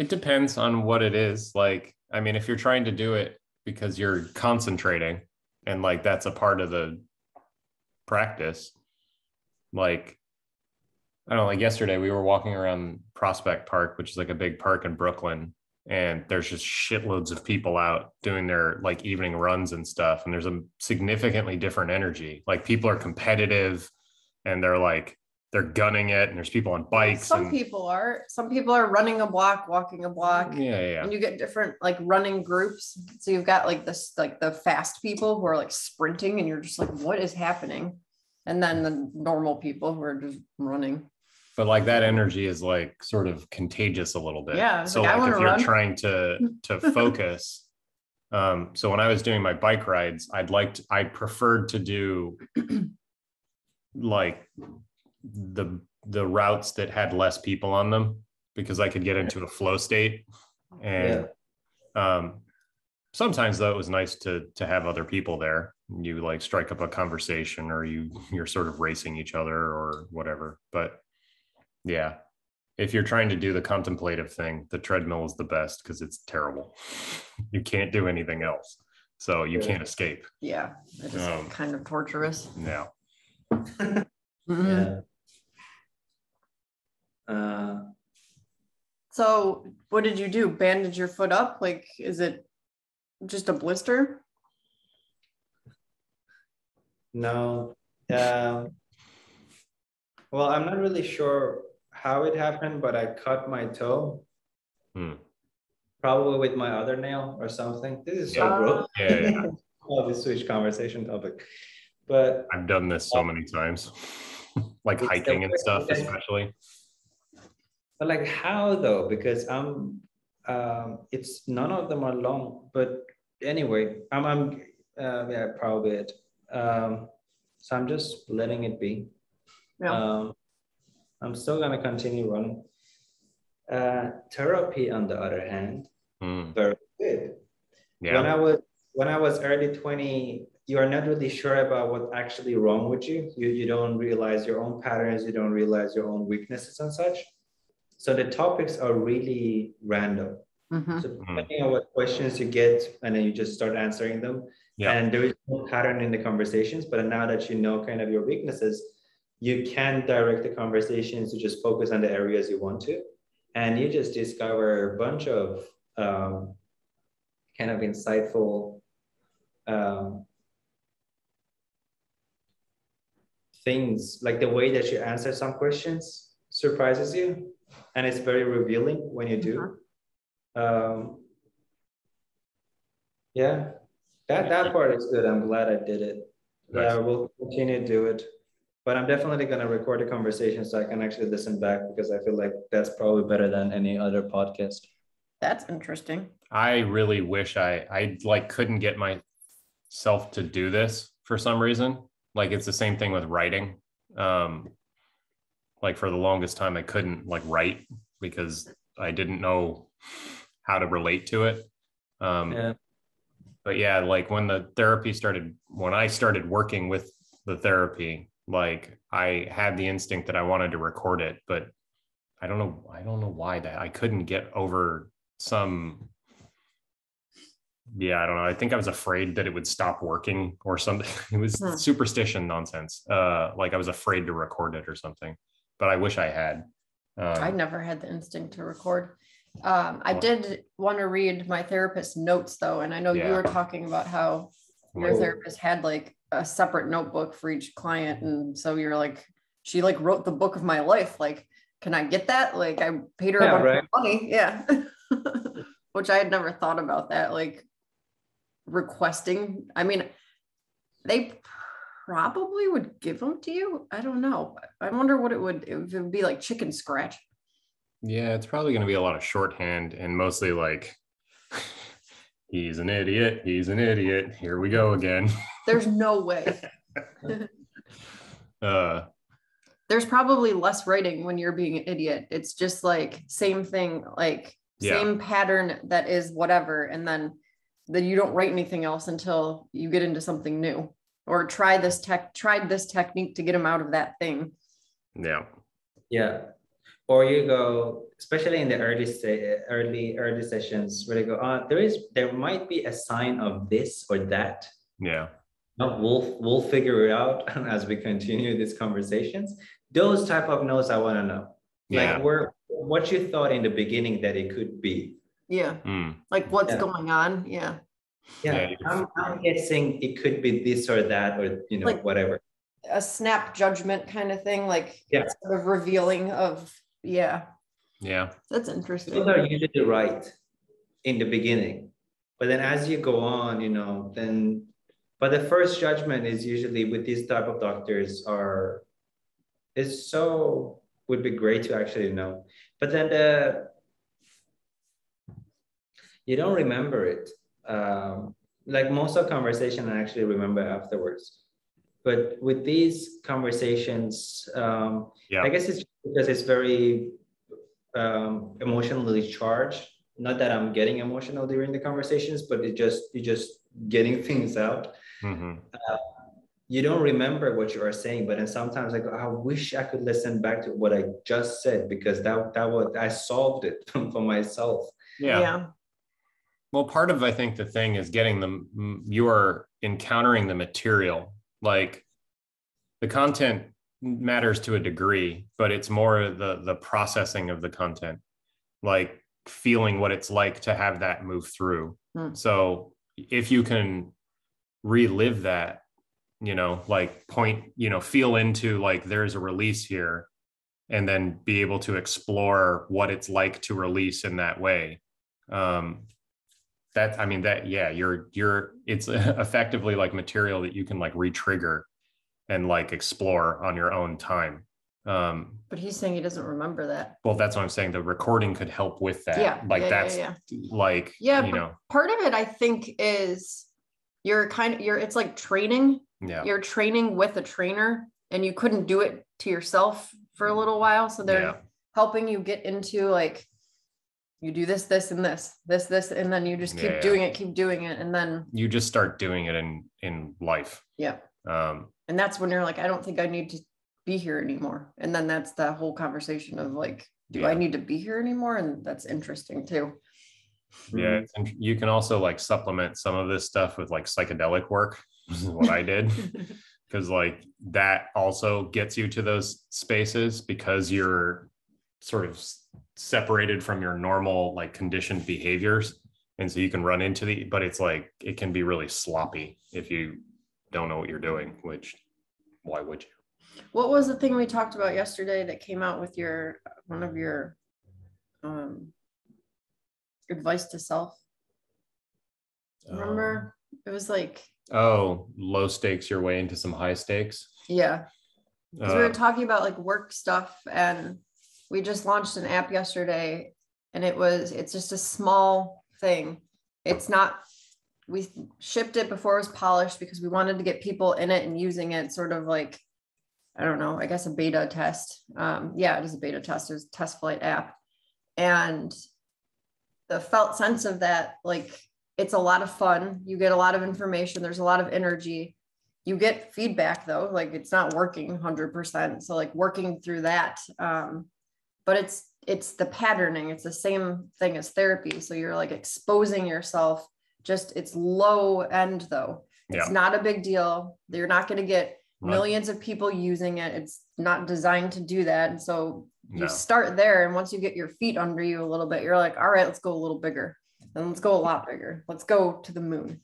It depends on what it is. Like, I mean, if you're trying to do it because you're concentrating and like that's a part of the practice, like, I don't know, like yesterday we were walking around Prospect Park, which is like a big park in Brooklyn, and there's just shitloads of people out doing their like evening runs and stuff. And there's a significantly different energy. Like people are competitive and they're gunning it, and there's people on bikes. Some people are running a block, walking a block. Yeah. And you get different like running groups. So you've got like this, like the fast people who are like sprinting and you're just like, what is happening? And then the normal people who are just running. But like that energy is like sort of contagious a little bit. Yeah. So like if you're trying to focus, so when I was doing my bike rides, I preferred to do like the routes that had less people on them because I could get into a flow state. And sometimes though it was nice to have other people there. You like strike up a conversation or you're sort of racing each other or whatever. But yeah, if you're trying to do the contemplative thing, the treadmill is the best because it's terrible. You can't do anything else. So you can't escape. Yeah. It is kind of torturous. Yeah. Mm-hmm. Yeah. So what did you do? Bandage your foot up? Like, is it just a blister? No. Well, I'm not really sure how it happened, but I cut my toe. Probably with my other nail or something. This is so gross. Yeah. Oh, this switch conversation topic. But I've done this so many times. Like hiking and stuff, especially. But like how though? Because it's none of them are long. But anyway, yeah, probably it. So I'm just letting it be. Yeah. I'm still gonna continue running. Therapy, on the other hand, very good. Yeah. When I was early 20, you are not really sure about what's actually wrong with you. You don't realize your own patterns. You don't realize your own weaknesses and such. So the topics are really random. Mm-hmm. So depending on what questions you get, and then you just start answering them. Yeah. And there is no pattern in the conversations. But now that you know kind of your weaknesses, you can direct the conversations to just focus on the areas you want to. And you just discover a bunch of kind of insightful things, like the way that you answer some questions surprises you, and it's very revealing when you do. Yeah, that part is good. I'm glad I did it. Nice. Yeah, we'll continue to do it, but I'm definitely going to record a conversation so I can actually listen back, because I feel like that's probably better than any other podcast. That's interesting. I really wish I like couldn't get myself to do this for some reason. Like it's the same thing with writing. Like for the longest time, I couldn't like write because I didn't know how to relate to it. But yeah, like when I started working with the therapy, like I had the instinct that I wanted to record it, but I don't know why that I couldn't get over some. Yeah, I don't know. I think I was afraid that it would stop working or something. It was superstition nonsense. Like I was afraid to record it or something, but I wish I had. I never had the instinct to record. I did want to read my therapist's notes though. And I know you were talking about how your therapist had like a separate notebook for each client. And so you're like, she like wrote the book of my life. Like, can I get that? Like I paid her a bunch of money. Yeah. Which I had never thought about that. Like requesting, I mean, they probably would give them to you. I don't know. I wonder what it would be like chicken scratch. Yeah, it's probably going to be a lot of shorthand and mostly like, he's an idiot. Here we go again. There's no way. There's probably less writing when you're being an idiot. It's just like same thing, like same pattern that is whatever. And then you don't write anything else until you get into something new or tried this technique to get them out of that thing. Yeah. Yeah. Or you go, especially in the early sessions, where they go, there might be a sign of this or that. Yeah. No, we'll figure it out as we continue these conversations. Those type of notes I want to know. Yeah. Like what you thought in the beginning that it could be. Yeah. Like what's going on. Yeah. Yeah. I'm guessing it could be this or that, or like whatever. A snap judgment kind of thing, like sort of revealing of that's interesting. Those are usually right in the beginning, but then as you go on, but the first judgment is usually with these type of doctors would be great to actually know, but then you don't remember it. Like most of conversation I actually remember afterwards. But with these conversations, I guess it's because it's very emotionally charged. Not that I'm getting emotional during the conversations, but you're just getting things out. You don't remember what you are saying, but then sometimes I go, I wish I could listen back to what I just said, because I solved it for myself. Yeah. Well, part of, I think, the thing is you are encountering the material. Like the content matters to a degree, but it's more the processing of the content, like feeling what it's like to have that move through. So if you can relive that, like feel into like there's a release here, and then be able to explore what it's like to release in that way. It's effectively like material that you can like re-trigger and like explore on your own time. But he's saying he doesn't remember that. Well, that's what I'm saying. The recording could help with that. Part of it, I think, is it's like training. Yeah. You're training with a trainer, and you couldn't do it to yourself for a little while. So they're helping you get into like, you do this, and this, and then you just keep doing it. And then you just start doing it in life. Yeah. And that's when you're like, I don't think I need to be here anymore. And then that's the whole conversation of like, do I need to be here anymore? And that's interesting too. Yeah. And you can also like supplement some of this stuff with like psychedelic work. This is what I did. Because like that also gets you to those spaces, because you're sort of separated from your normal like conditioned behaviors. And so you can run into but it's like, it can be really sloppy if you don't know what you're doing, which why would you? What was the thing we talked about yesterday that came out with one of your advice to self? Remember? It was like, low stakes your way into some high stakes. Yeah. Because we were talking about like work stuff, and we just launched an app yesterday, and it's just a small thing. We shipped it before it was polished because we wanted to get people in it and using it, sort of like, I don't know, I guess a beta test. It is a beta test. It was a test flight app. And the felt sense of that, like, it's a lot of fun. You get a lot of information. There's a lot of energy. You get feedback though, like it's not working 100%. So like working through that. But it's the patterning. It's the same thing as therapy. So you're like exposing yourself. Just it's low end though. It's not a big deal. You're not going to get millions of people using it. It's not designed to do that. And so you start there. And once you get your feet under you a little bit, you're like, all right, let's go a little bigger. And let's go a lot bigger. Let's go to the moon.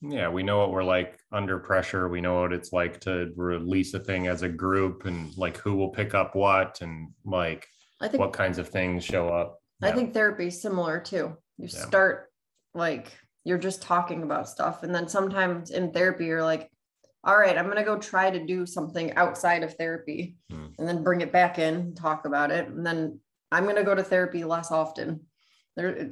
We know what we're like under pressure. We know what it's like to release a thing as a group, and like who will pick up what, and like what kinds of things show up. I think therapy is similar too. You start like you're just talking about stuff. And then sometimes in therapy, you're like, all right, I'm going to go try to do something outside of therapy and then bring it back in, talk about it. And then I'm going to go to therapy less often. Yeah.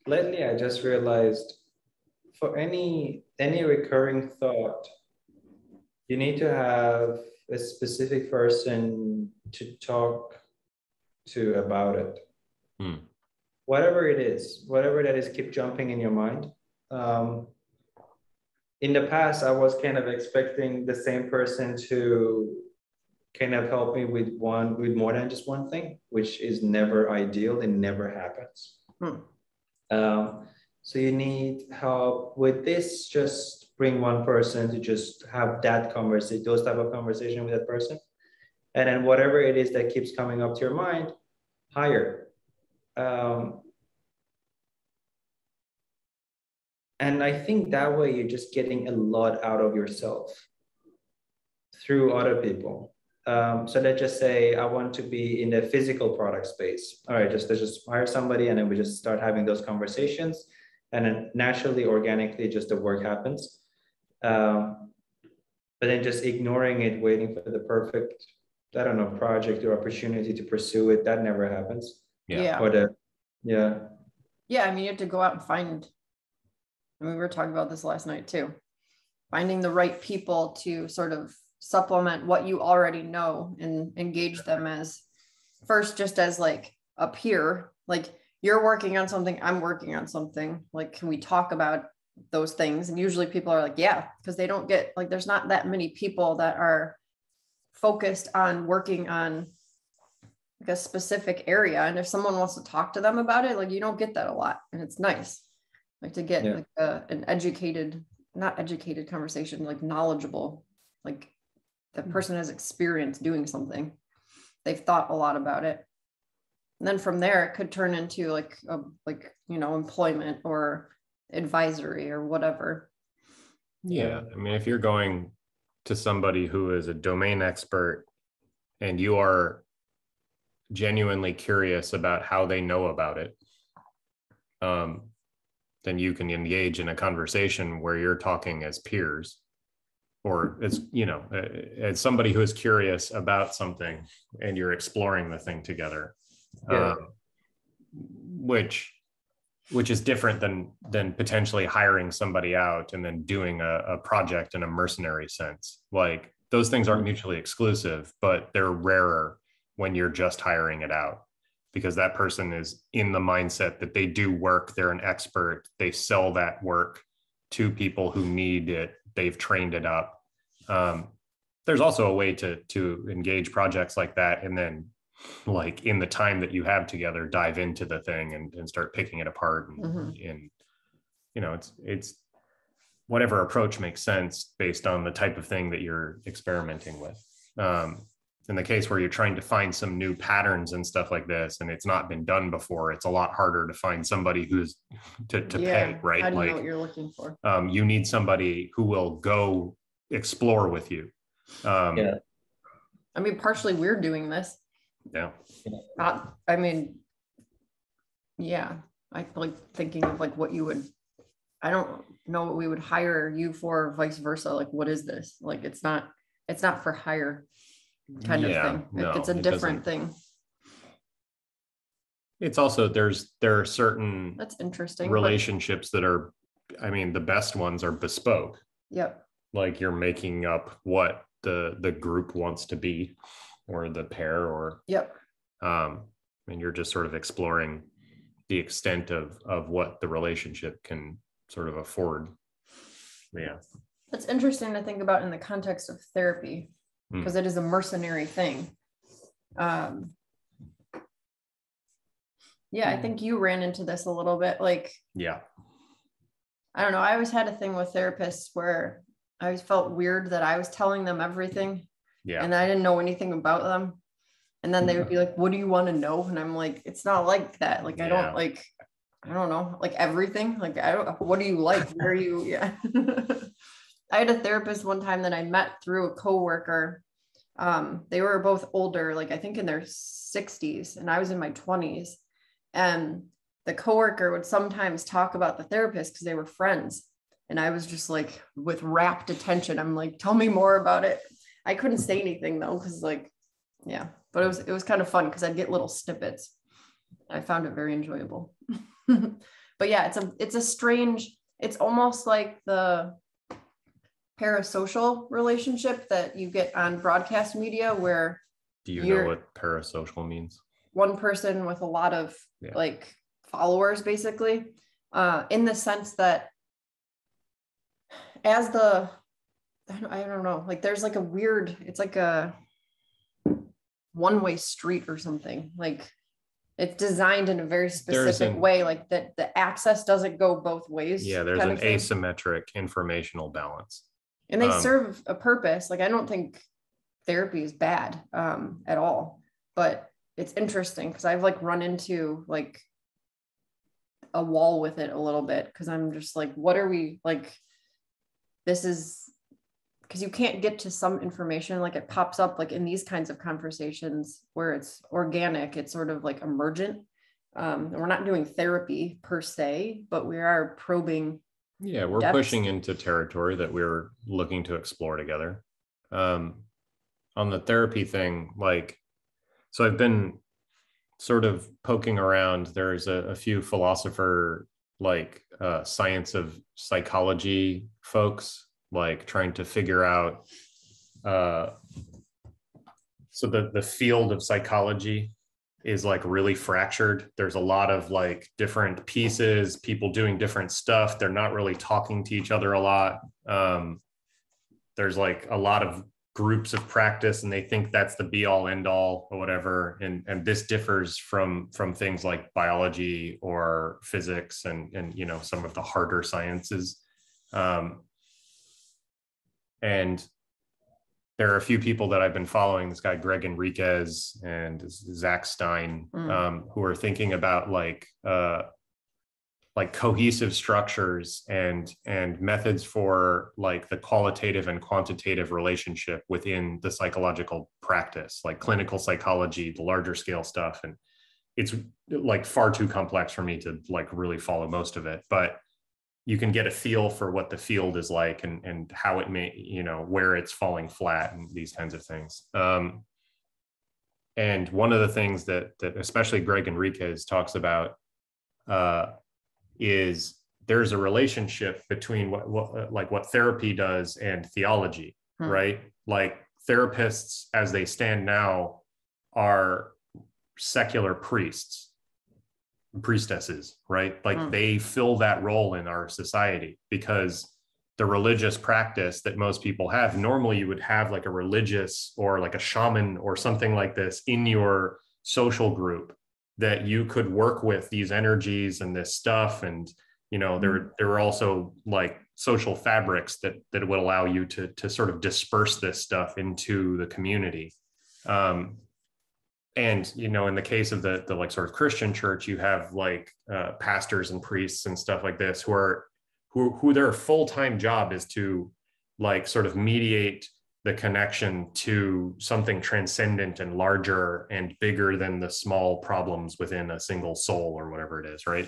Lately, I just realized for any recurring thought, you need to have a specific person to talk to about it. Whatever it is, whatever that is, keep jumping in your mind. in the past, I was kind of expecting the same person to kind of help me with more than just one thing, which is never ideal. It never happens. So you need help with this. Just bring one person to just have that conversation, those type of conversation with that person. And then whatever it is that keeps coming up to your mind, hire. And I think that way you're just getting a lot out of yourself through other people. So let's just say I want to be in the physical product space. All right, let's just hire somebody, and then we just start having those conversations, and then naturally, organically, just the work happens. But then just ignoring it, waiting for the perfect, I don't know, project or opportunity to pursue it, that never happens. Yeah. Or yeah. I mean, you have to go out and find. I mean, we were talking about this last night too. Finding the right people to sort of supplement what you already know and engage them as first, just as like a peer, like you're working on something, I'm working on something. Like, can we talk about those things? And usually people are like, yeah, because they don't get like, there's not that many people that are focused on working on like a specific area. And if someone wants to talk to them about it, like you don't get that a lot. And it's nice. Like to get like an not educated conversation, like knowledgeable, like the person has experience doing something. They've thought a lot about it. And then from there, it could turn into like employment or advisory or whatever. Yeah. I mean, if you're going to somebody who is a domain expert and you are genuinely curious about how they know about it, then you can engage in a conversation where you're talking as peers, or as, as somebody who is curious about something and you're exploring the thing together, which is different than potentially hiring somebody out and then doing a project in a mercenary sense. Like those things aren't mutually exclusive, but they're rarer when you're just hiring it out, because that person is in the mindset that they do work, they're an expert, they sell that work to people who need it, they've trained it up. There's also a way to engage projects like that, and then like in the time that you have together, dive into the thing and start picking it apart. And it's whatever approach makes sense based on the type of thing that you're experimenting with. In the case where you're trying to find some new patterns and stuff like this, and it's not been done before, it's a lot harder to find somebody who's to pay, right? How do you know what you're looking for? You need somebody who will go explore with you. I mean, partially we're doing this. I like thinking of like what you would, I don't know what we would hire you for, vice versa. Like, what is this? Like, it's not for hire kind of thing. It's a different thing. It's also, there are certain that's interesting relationships that are, I mean, the best ones are bespoke. Yep. Like you're making up what the group wants to be, or the pair, or and you're just sort of exploring the extent of what the relationship can sort of afford. That's interesting to think about in the context of therapy, because it is a mercenary thing. I think you ran into this a little bit. Like, I don't know. I always had a thing with therapists where I always felt weird that I was telling them everything. And I didn't know anything about them. And then they would be like, what do you want to know? And I'm like, it's not like that. Like, I don't know, like everything. Like, what do you like? Where are you? I had a therapist one time that I met through a coworker. They were both older, like I think in their 60s, and I was in my 20s. And the coworker would sometimes talk about the therapist because they were friends. And I was just like with rapt attention. I'm like, tell me more about it. I couldn't say anything though, because but it was kind of fun because I'd get little snippets. I found it very enjoyable. But it's a strange, it's almost like the parasocial relationship that you get on broadcast media, where do you know what parasocial means? One person with a lot of like followers, basically, in the sense that as the, I don't know, like there's like a weird, it's like a one-way street or something. Like it's designed in a very specific way, like that the access doesn't go both ways. Yeah, there's an asymmetric informational balance. And they serve a purpose. Like I don't think therapy is bad at all, but it's interesting because I've like run into like a wall with it a little bit because I'm just like, what are we like? This is because you can't get to some information, like it pops up like in these kinds of conversations where it's organic, it's sort of like emergent. And we're not doing therapy per se, but we are probing. Yeah, we're depths. Pushing into territory that we're looking to explore together. On the therapy thing, like, so I've been sort of poking around. There's a few philosopher, like science of psychology folks, like trying to figure out, so the field of psychology is like really fractured. There's a lot of like different pieces, people doing different stuff. They're not really talking to each other a lot. There's like a lot of groups of practice and they think that's the be all end all or whatever. And this differs from things like biology or physics and you know, some of the harder sciences. And there are a few people that I've been following, this guy, Greg Enriquez and Zach Stein, who are thinking about like cohesive structures and methods for like the qualitative and quantitative relationship within the psychological practice, like clinical psychology, the larger scale stuff. And it's like far too complex for me to like really follow most of it, but you can get a feel for what the field is like and how it may, you know, where it's falling flat and these kinds of things. And one of the things that especially Greg Enriquez talks about is there's a relationship between what therapy does and theology, right? Like therapists as they stand now are secular priestesses, right? Like they fill that role in our society because the religious practice that most people have, normally you would have like a religious or like a shaman or something like this in your social group that you could work with these energies and this stuff. And, you know, there were also like social fabrics that would allow you to sort of disperse this stuff into the community. And, you know, in the case of the like sort of Christian church, you have like pastors and priests and stuff like this who their full-time job is to like sort of mediate the connection to something transcendent and larger and bigger than the small problems within a single soul or whatever it is, right?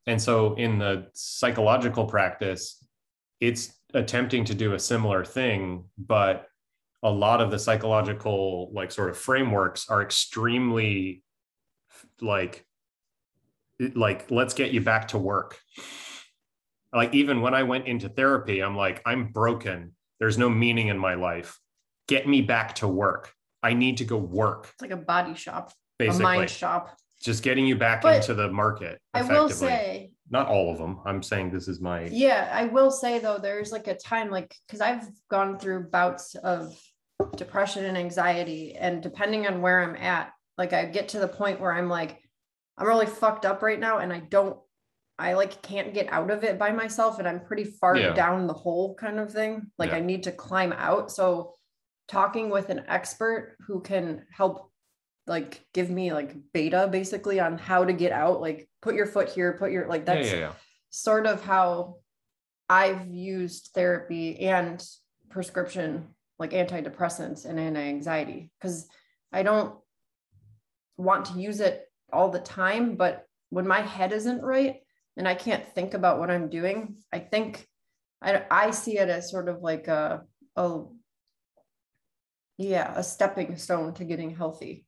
And so in the psychological practice, it's attempting to do a similar thing, but a lot of the psychological like sort of frameworks are extremely like let's get you back to work. Like even when I went into therapy, I'm like, I'm broken. There's no meaning in my life. Get me back to work. I need to go work. It's like a body shop, basically. A mind shop. Just getting you back into the market. I will say, not all of them. I'm saying this is my. Yeah, I will say though, there's like a time, like, because I've gone through bouts of depression and anxiety, and depending on where I'm at, like I get to the point where I'm like, I'm really fucked up right now, and I like can't get out of it by myself, and I'm pretty far down the hole kind of thing. Like I need to climb out. So talking with an expert who can help like give me like beta basically on how to get out, like put your foot here, put your like that's sort of how I've used therapy and prescription like antidepressants and anti-anxiety, because I don't want to use it all the time, but when my head isn't right and I can't think about what I'm doing, I think I see it as sort of like a stepping stone to getting healthy.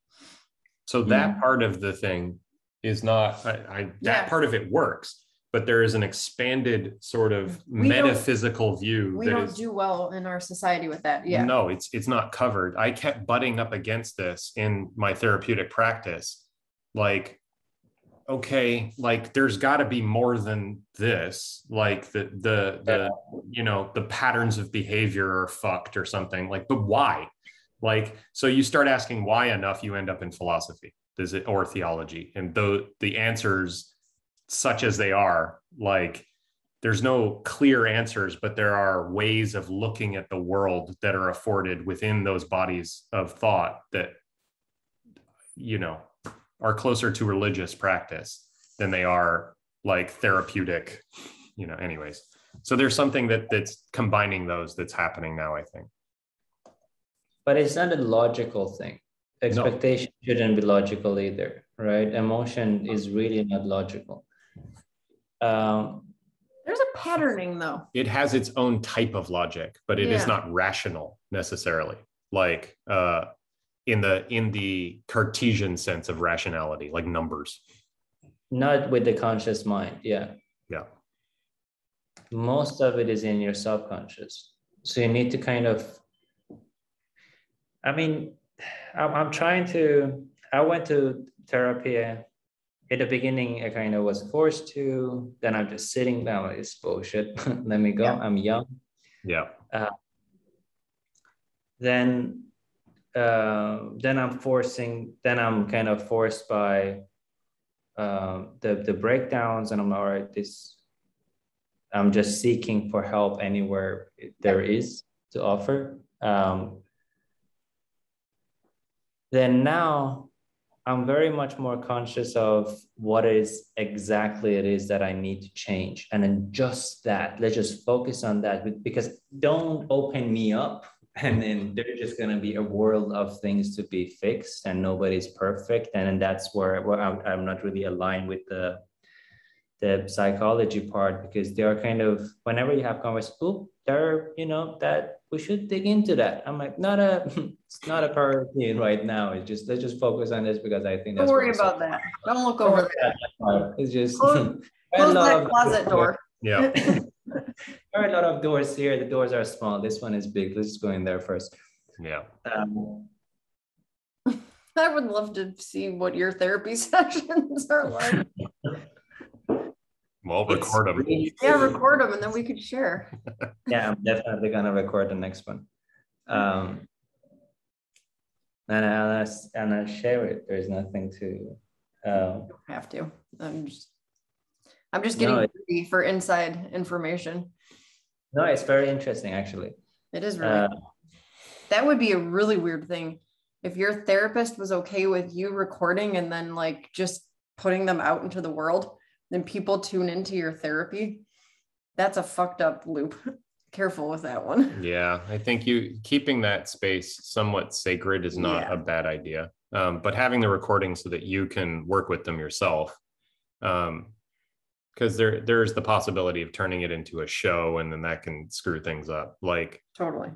So that part of the thing is not, that part of it works, but there is an expanded sort of metaphysical view. We don't do well in our society with that. Yeah. No, it's not covered. I kept butting up against this in my therapeutic practice. Like, okay, like there's got to be more than this, like the you know, the patterns of behavior are fucked or something, like, but why? Like, so you start asking why enough, you end up in philosophy, does it, or theology, and the answers, such as they are, like there's no clear answers, but there are ways of looking at the world that are afforded within those bodies of thought that, you know, are closer to religious practice than they are like therapeutic, you know, anyways. So there's something that's combining those that's happening now, I think. But it's not a logical thing. Expectation shouldn't be logical either, right? Emotion is really not logical. There's a patterning though. It has its own type of logic, but it is not rational necessarily. Like in the Cartesian sense of rationality, like numbers. Not with the conscious mind, yeah. Yeah. Most of it is in your subconscious. So you need to kind of, I mean, I'm trying to, I went to therapy. At the beginning, I kind of was forced to, then I'm just sitting down, like, it's bullshit. Let me go. Yeah. I'm young. Yeah. Then I'm kind of forced by the breakdowns, and I'm all right, I'm just seeking for help anywhere there is to offer. Then now I'm very much more conscious of what exactly it is that I need to change. And then just that, let's just focus on that, because don't open me up and then there's just going to be a world of things to be fixed and nobody's perfect. And then that's where I'm not really aligned with the psychology part, because they are kind of, whenever you have conversations, they're, you know, that we should dig into that. I'm like, it's not a priority right now. It's just, let's just focus on this, because I think don't worry about that. Don't look over there. It's just close that closet door. Yeah. There are a lot of doors here. The doors are small. This one is big. Let's just go in there first. Yeah. I would love to see what your therapy sessions are like. Well, record them. Yeah, record them, and then we could share. Yeah, I'm definitely gonna record the next one, and I'll share it. There's nothing to. You don't have to. I'm just getting ready for inside information. No, it's very interesting, actually. It is really. That would be a really weird thing if your therapist was okay with you recording and then like just putting them out into the world. Then people tune into your therapy. That's a fucked up loop. Careful with that one. Yeah, I think keeping that space somewhat sacred is not a bad idea. But having the recording so that you can work with them yourself, because there's the possibility of turning it into a show, and then that can screw things up. Like totally.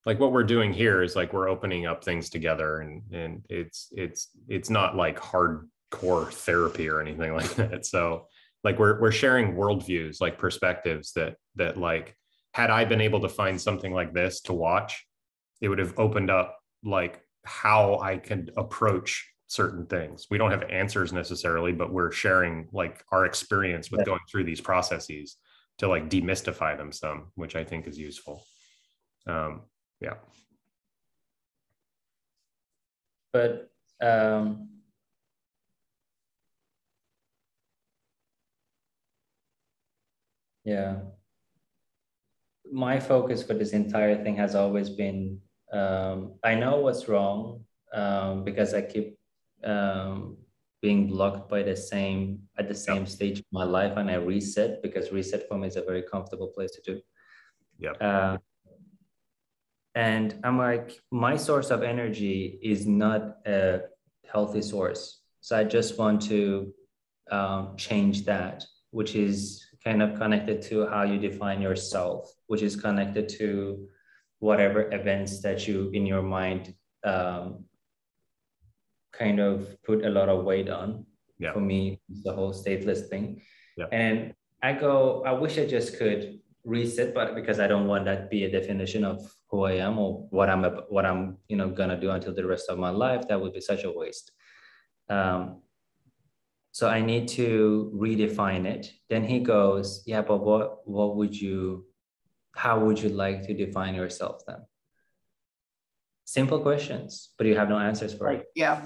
Like what we're doing here is like we're opening up things together, and it's not like hardcore therapy or anything like that. So like we're sharing worldviews, like perspectives that like, had I been able to find something like this to watch, it would have opened up like how I could approach certain things. We don't have answers necessarily, but we're sharing like our experience with going through these processes to like demystify them some, which I think is useful. Yeah. But yeah, my focus for this entire thing has always been, I know what's wrong, because I keep being blocked by at the same stage of my life, and I reset, because reset for me is a very comfortable place to do. Yeah. And I'm like, my source of energy is not a healthy source. So I just want to change that, which is kind of connected to how you define yourself, which is connected to whatever events that you in your mind kind of put a lot of weight on. Yeah. For me, it's the whole stateless thing. Yeah. And I wish I just could reset, but because I don't want that to be a definition of who I am or what I'm gonna do until the rest of my life, that would be such a waste. So I need to redefine it. Then he goes, yeah, but how would you like to define yourself then? Simple questions, but you have no answers for it. Yeah.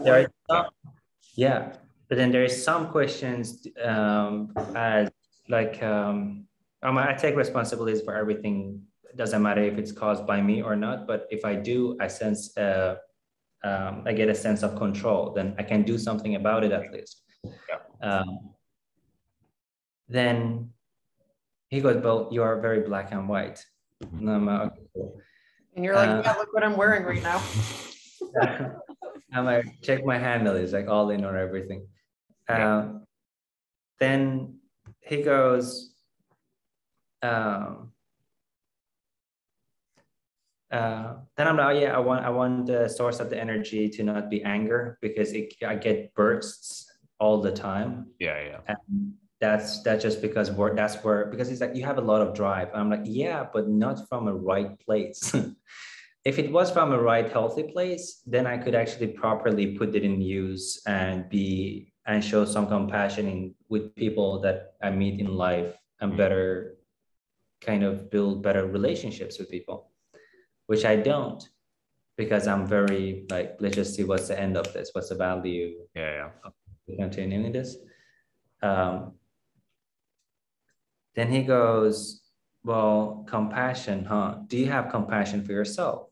Yeah. But then there is some questions as like, I take responsibilities for everything. It doesn't matter if it's caused by me or not, but if I do, I get a sense of control, then I can do something about it at least. Yeah. Then he goes, well, you are very black and white. And I'm like, okay, cool. And you're like, yeah, look what I'm wearing right now. I'm like, check my handle. It's like all in or everything. Then he goes, then I'm like, oh, yeah, I want the source of the energy to not be anger, because I get bursts all the time. Yeah. And that's just because because it's like, you have a lot of drive. I'm like, yeah, but not from a right place. If it was from a right, healthy place, then I could actually properly put it in use and show some compassion with people that I meet in life, and better kind of build better relationships with people, which I don't, because I'm very like, let's just see what's the end of this. What's the value of continuing this? Then he goes, well, compassion, huh? Do you have compassion for yourself?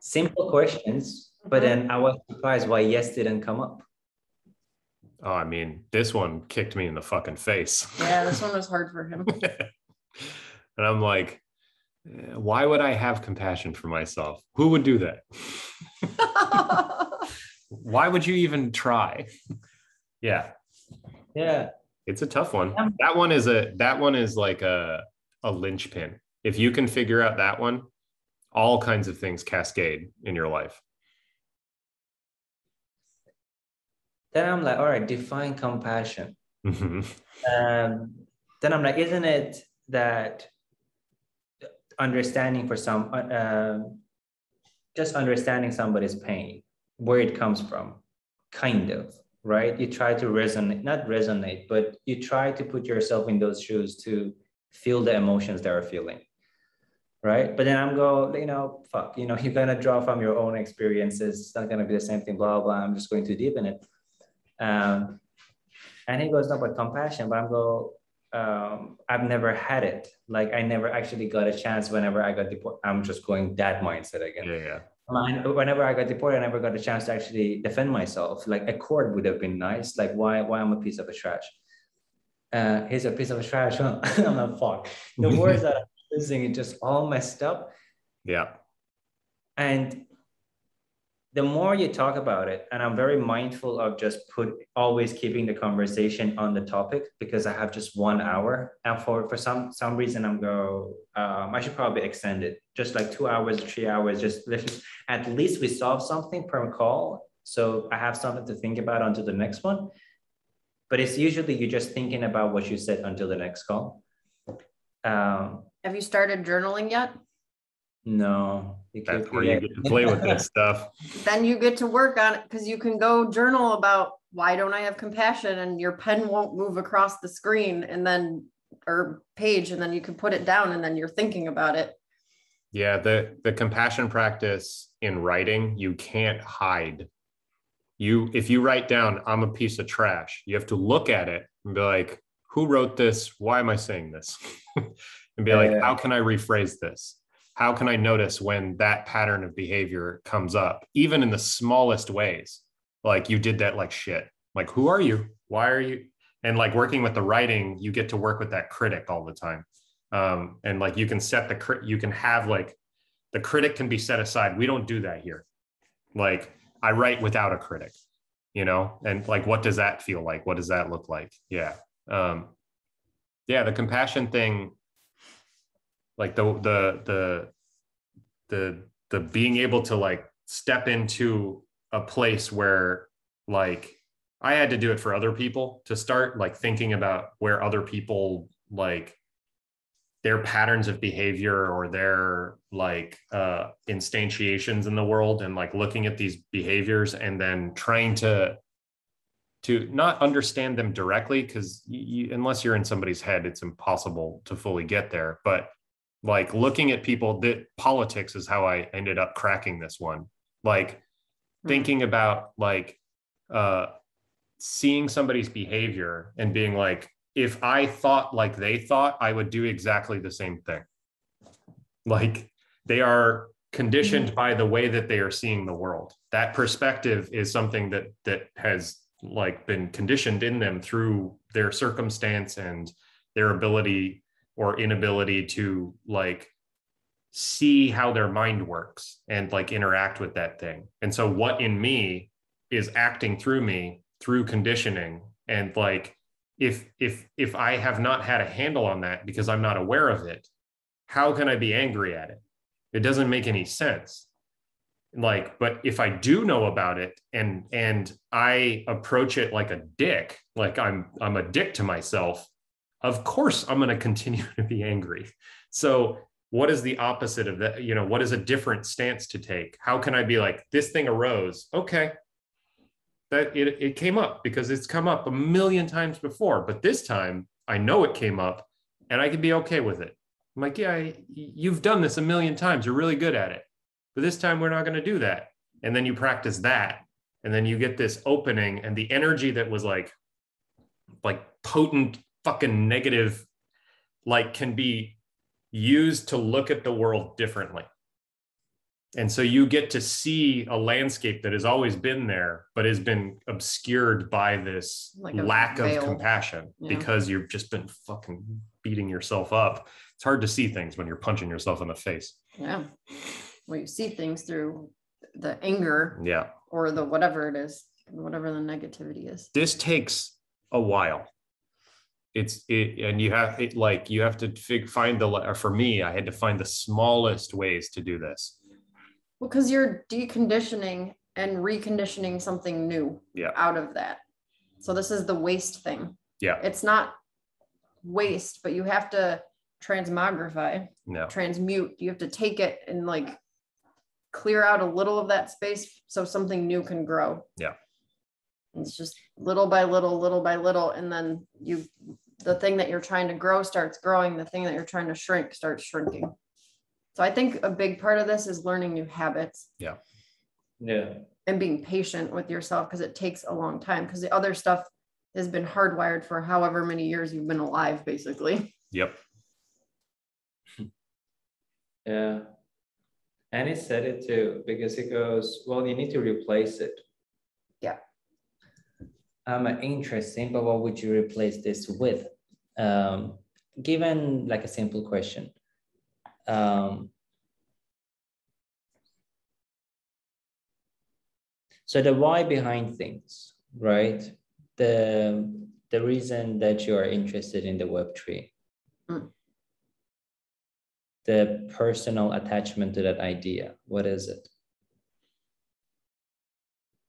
Simple questions, but then I was surprised why yes didn't come up. Oh, I mean, this one kicked me in the fucking face. Yeah, this one was hard for him. And I'm like, why would I have compassion for myself? Who would do that? Why would you even try? Yeah. It's a tough one. That one is like a linchpin. If you can figure out that one, all kinds of things cascade in your life. Then I'm like, all right, define compassion. Mm-hmm. Then I'm like, isn't it that understanding for just understanding somebody's pain, where it comes from, kind of, right? You try to not resonate, but you try to put yourself in those shoes to feel the emotions they're feeling, right? But then I'm fuck, you're gonna draw from your own experiences. It's not gonna be the same thing, blah, blah. I'm just going to deepen it. And he goes, no, but compassion. But I've never had it. Like, I never actually got a chance whenever I got deported. I'm just going that mindset again. Yeah. Whenever I got deported, I never got a chance to actually defend myself. Like, a court would have been nice. Like, why I'm a piece of a trash? He's a piece of trash, huh? I'm not fuck. The words that I'm using is just all messed up. Yeah. And the more you talk about it, and I'm very mindful of just always keeping the conversation on the topic, because I have just 1 hour. And for some reason, I should probably extend it, just like 2 hours, 3 hours, just at least we solve something per call. So I have something to think about until the next one. But it's usually you're just thinking about what you said until the next call. Have you started journaling yet? No. That's where you get to play with this stuff. Then you get to work on it, because you can go journal about, why don't I have compassion? And your pen won't move across the screen or page, and then you can put it down, and then you're thinking about it. Yeah, the compassion practice in writing, you can't hide. If you write down, I'm a piece of trash, you have to look at it and be like, who wrote this? Why am I saying this? And be like, how can I rephrase this? How can I notice when that pattern of behavior comes up, even in the smallest ways? Like, you did that like shit. Like, who are you? Why are you? And like, working with the writing, you get to work with that critic all the time. And like, you can you can have like, the critic can be set aside. We don't do that here. Like, I write without a critic, and like, what does that feel like? What does that look like? Yeah. The compassion thing, like the being able to like step into a place where, like, I had to do it for other people to start, like, thinking about where other people like their patterns of behavior or their like instantiations in the world, and like looking at these behaviors and then trying to not understand them directly, because unless you're in somebody's head, it's impossible to fully get there. But like looking at people, that politics is how I ended up cracking this one. Like thinking about like seeing somebody's behavior and being like, if I thought like they thought, I would do exactly the same thing. Like they are conditioned by the way that they are seeing the world. That perspective is something that has like been conditioned in them through their circumstance and their ability or inability to like see how their mind works and like interact with that thing. And so what in me is acting through me through conditioning. And like if I have not had a handle on that because I'm not aware of it, how can I be angry at it? It doesn't make any sense. Like, but if I do know about it and I approach it like a dick, like I'm a dick to myself, of course I'm going to continue to be angry. So what is the opposite of that? You know, what is a different stance to take? How can I be like, this thing arose? Okay. That it came up because it's come up a million times before, but this time I know it came up and I can be okay with it. I'm like, yeah, you've done this a million times. You're really good at it. But this time we're not going to do that. And then you practice that. And then you get this opening, and the energy that was like potent fucking negative, like can be used to look at the world differently. And so you get to see a landscape that has always been there, but has been obscured by this like lack of compassion because you've just been fucking beating yourself up. It's hard to see things when you're punching yourself in the face. Yeah. Well, you see things through the anger, or the whatever it is, whatever the negativity is. This takes a while. And you have to find or for me, I had to find the smallest ways to do this. Well, because you're deconditioning and reconditioning something new out of that. So this is the waste thing. Yeah, it's not waste, but you have to transmogrify, transmute. You have to take it and like clear out a little of that space so something new can grow. Yeah. It's just little by little. And then the thing that you're trying to grow starts growing. The thing that you're trying to shrink starts shrinking. So I think a big part of this is learning new habits. Yeah. Yeah. And being patient with yourself, because it takes a long time, because the other stuff has been hardwired for however many years you've been alive, basically. Yep. Yeah. And he said it too, because he goes, well, you need to replace it. Yeah. Interesting, but what would you replace this with? Given like a simple question. So the why behind things, right? The reason that you are interested in the Web3. The personal attachment to that idea. What is it?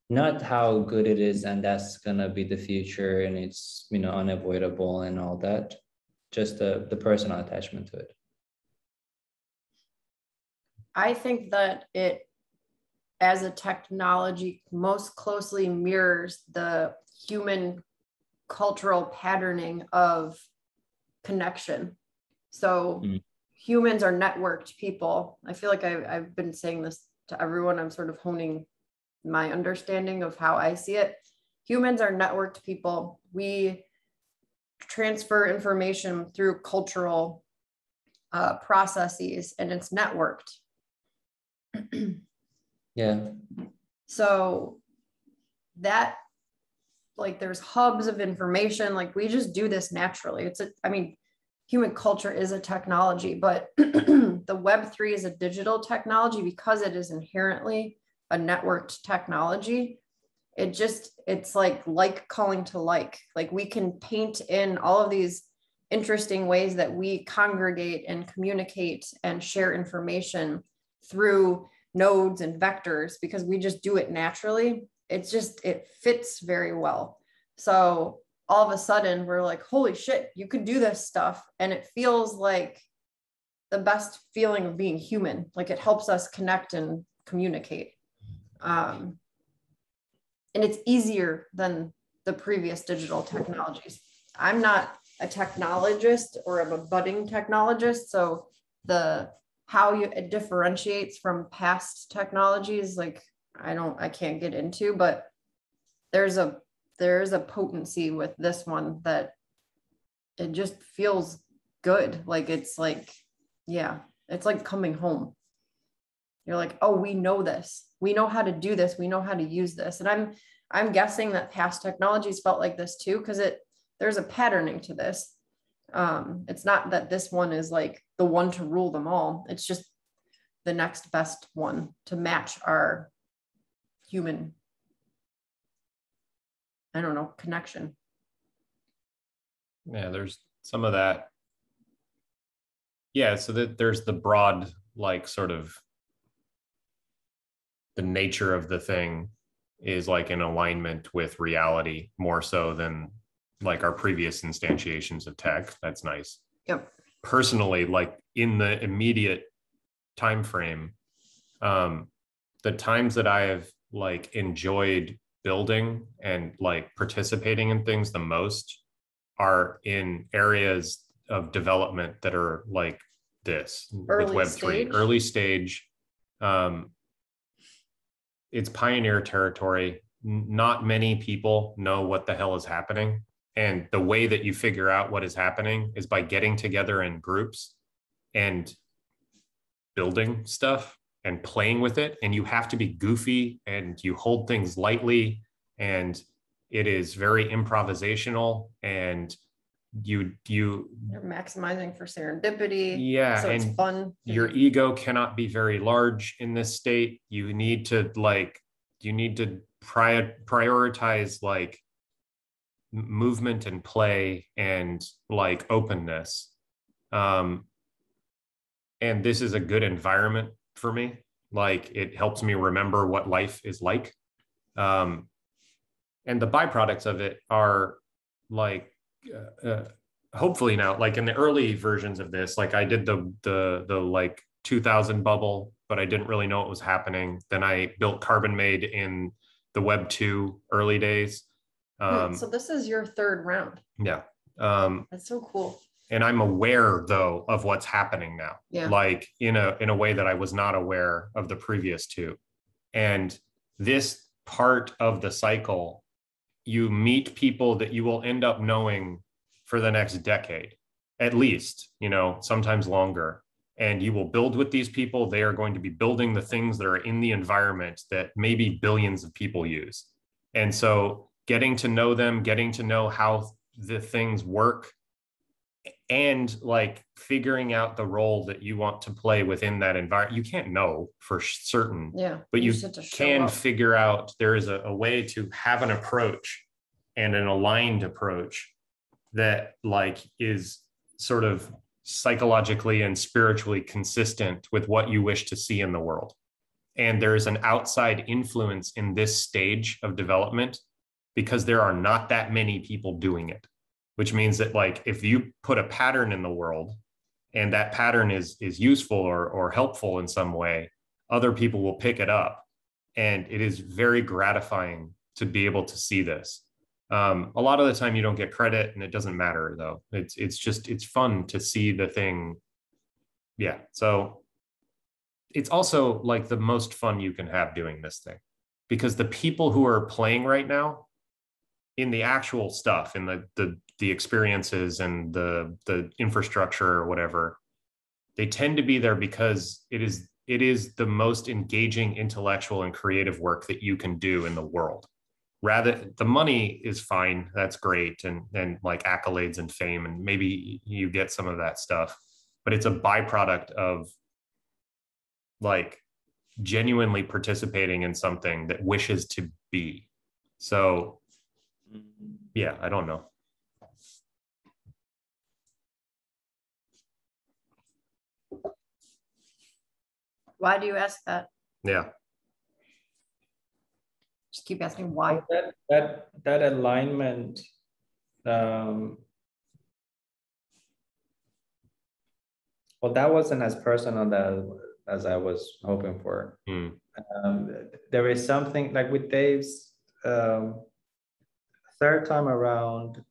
Not how good it is and that's gonna be the future and it's, you know, unavoidable and all that. Just the personal attachment to it. I think that it, as a technology, most closely mirrors the human cultural patterning of connection. So humans are networked people. I feel like I've been saying this to everyone. I'm sort of honing my understanding of how I see it. Humans are networked people. We transfer information through cultural processes, and it's networked. Yeah. So that, like, there's hubs of information, like we just do this naturally. Human culture is a technology, but the Web3 is a digital technology because it is inherently a networked technology. It's like calling to like we can paint in all of these interesting ways that we congregate and communicate and share information through nodes and vectors because we just do it naturally. It fits very well. So all of a sudden we're like, holy shit, you could do this stuff. And it feels like the best feeling of being human. Like it helps us connect and communicate. And it's easier than the previous digital technologies. I'm not a technologist, or I'm a budding technologist. So how it differentiates from past technologies, like I can't get into, but there's a potency with this one that it just feels good. Like it's like, yeah, it's like coming home. You're like, oh, we know this. We know how to do this. We know how to use this. And I'm guessing that past technologies felt like this too, because there's a patterning to this. It's not that this one is like the one to rule them all. It's just the next best one to match our human, I don't know, connection. Yeah, there's some of that. Yeah, so that there's the broad, like sort of the nature of the thing is like in alignment with reality more so than like our previous instantiations of tech. That's nice. Yep. Personally, like in the immediate time frame, the times that I have like enjoyed building and like participating in things the most are in areas of development that are like this with Web3, early stage. It's pioneer territory. Not many people know what the hell is happening. And the way that you figure out what is happening is by getting together in groups and building stuff and playing with it. And you have to be goofy and you hold things lightly. And it is very improvisational, and you're maximizing for serendipity. Yeah. So it's fun. Your ego cannot be very large in this state. You need to prioritize like movement and play and like openness. And this is a good environment for me. Like it helps me remember what life is like. And the byproducts of it are like, hopefully now, like in the early versions of this, like I did the like 2000 bubble, but I didn't really know what was happening. Then I built Carbon Made in the Web 2 early days. So this is your third round. Yeah. That's so cool. And I'm aware though of what's happening now, like in a way that I was not aware of the previous two. And this part of the cycle, you meet people that you will end up knowing for the next decade, at least, sometimes longer. And you will build with these people. They are going to be building the things that are in the environment that maybe billions of people use. And so getting to know them, getting to know how the things work, and like figuring out the role that you want to play within that environment. You can't know for certain, but you can figure out there is a way to have an approach and an aligned approach that like is sort of psychologically and spiritually consistent with what you wish to see in the world. And there is an outside influence in this stage of development because there are not that many people doing it, which means that like if you put a pattern in the world and that pattern is useful or helpful in some way, other people will pick it up. And it is very gratifying to be able to see this. A lot of the time you don't get credit, and it doesn't matter though. It's fun to see the thing. Yeah. So it's also like the most fun you can have doing this thing, because the people who are playing right now in the actual stuff, in the experiences and the infrastructure or whatever, they tend to be there because it is the most engaging intellectual and creative work that you can do in the world. Rather, the money is fine, that's great, and like accolades and fame, and maybe you get some of that stuff, but it's a byproduct of like genuinely participating in something that wishes to be. So yeah, I don't know. Why do you ask that? Yeah. Just keep asking why. That alignment, Well, that wasn't as personal as I was hoping for. There is something like with Dave's third time around,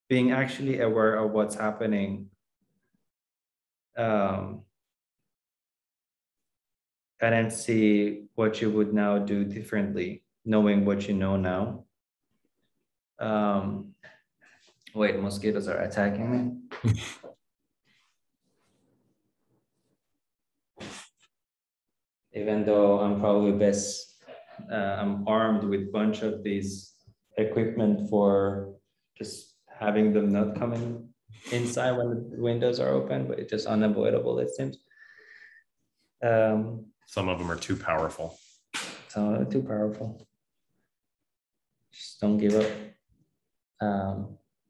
being actually aware of what's happening, and then see what you would now do differently, knowing what you know now. Wait, mosquitoes are attacking me. Even though I'm probably I'm armed with a bunch of these equipment for just having them not coming inside when the windows are open, but it's just unavoidable, it seems. Some of them are too powerful. Some are too powerful. Just don't give up.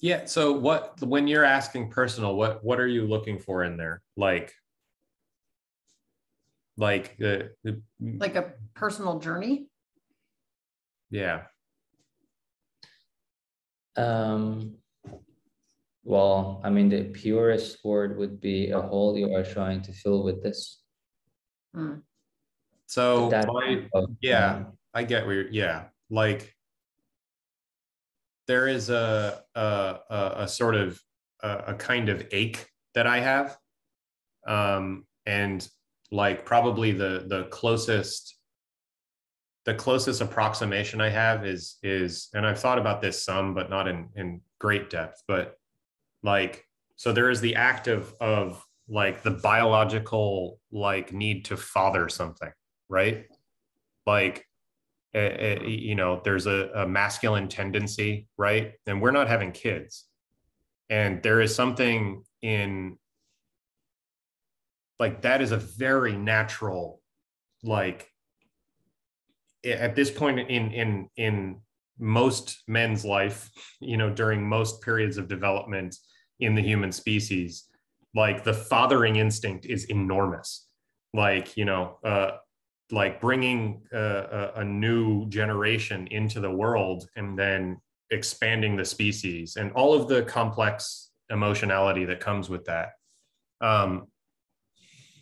Yeah. So when you're asking personal, what are you looking for in there? Like a personal journey. Yeah. Well, I mean, the purest word would be a hole you are trying to fill with this. So I get where like there is a sort of a kind of ache that I have, and like probably the closest approximation I have is, and I've thought about this some, but not in great depth, but like, so there is the act of like the biological like need to father something, right? Like, there's a masculine tendency, right? And we're not having kids. And there is something in like, that is a very natural, like at this point in most men's life, during most periods of development in the human species, like the fathering instinct is enormous. Like, like bringing a new generation into the world and then expanding the species and all of the complex emotionality that comes with that.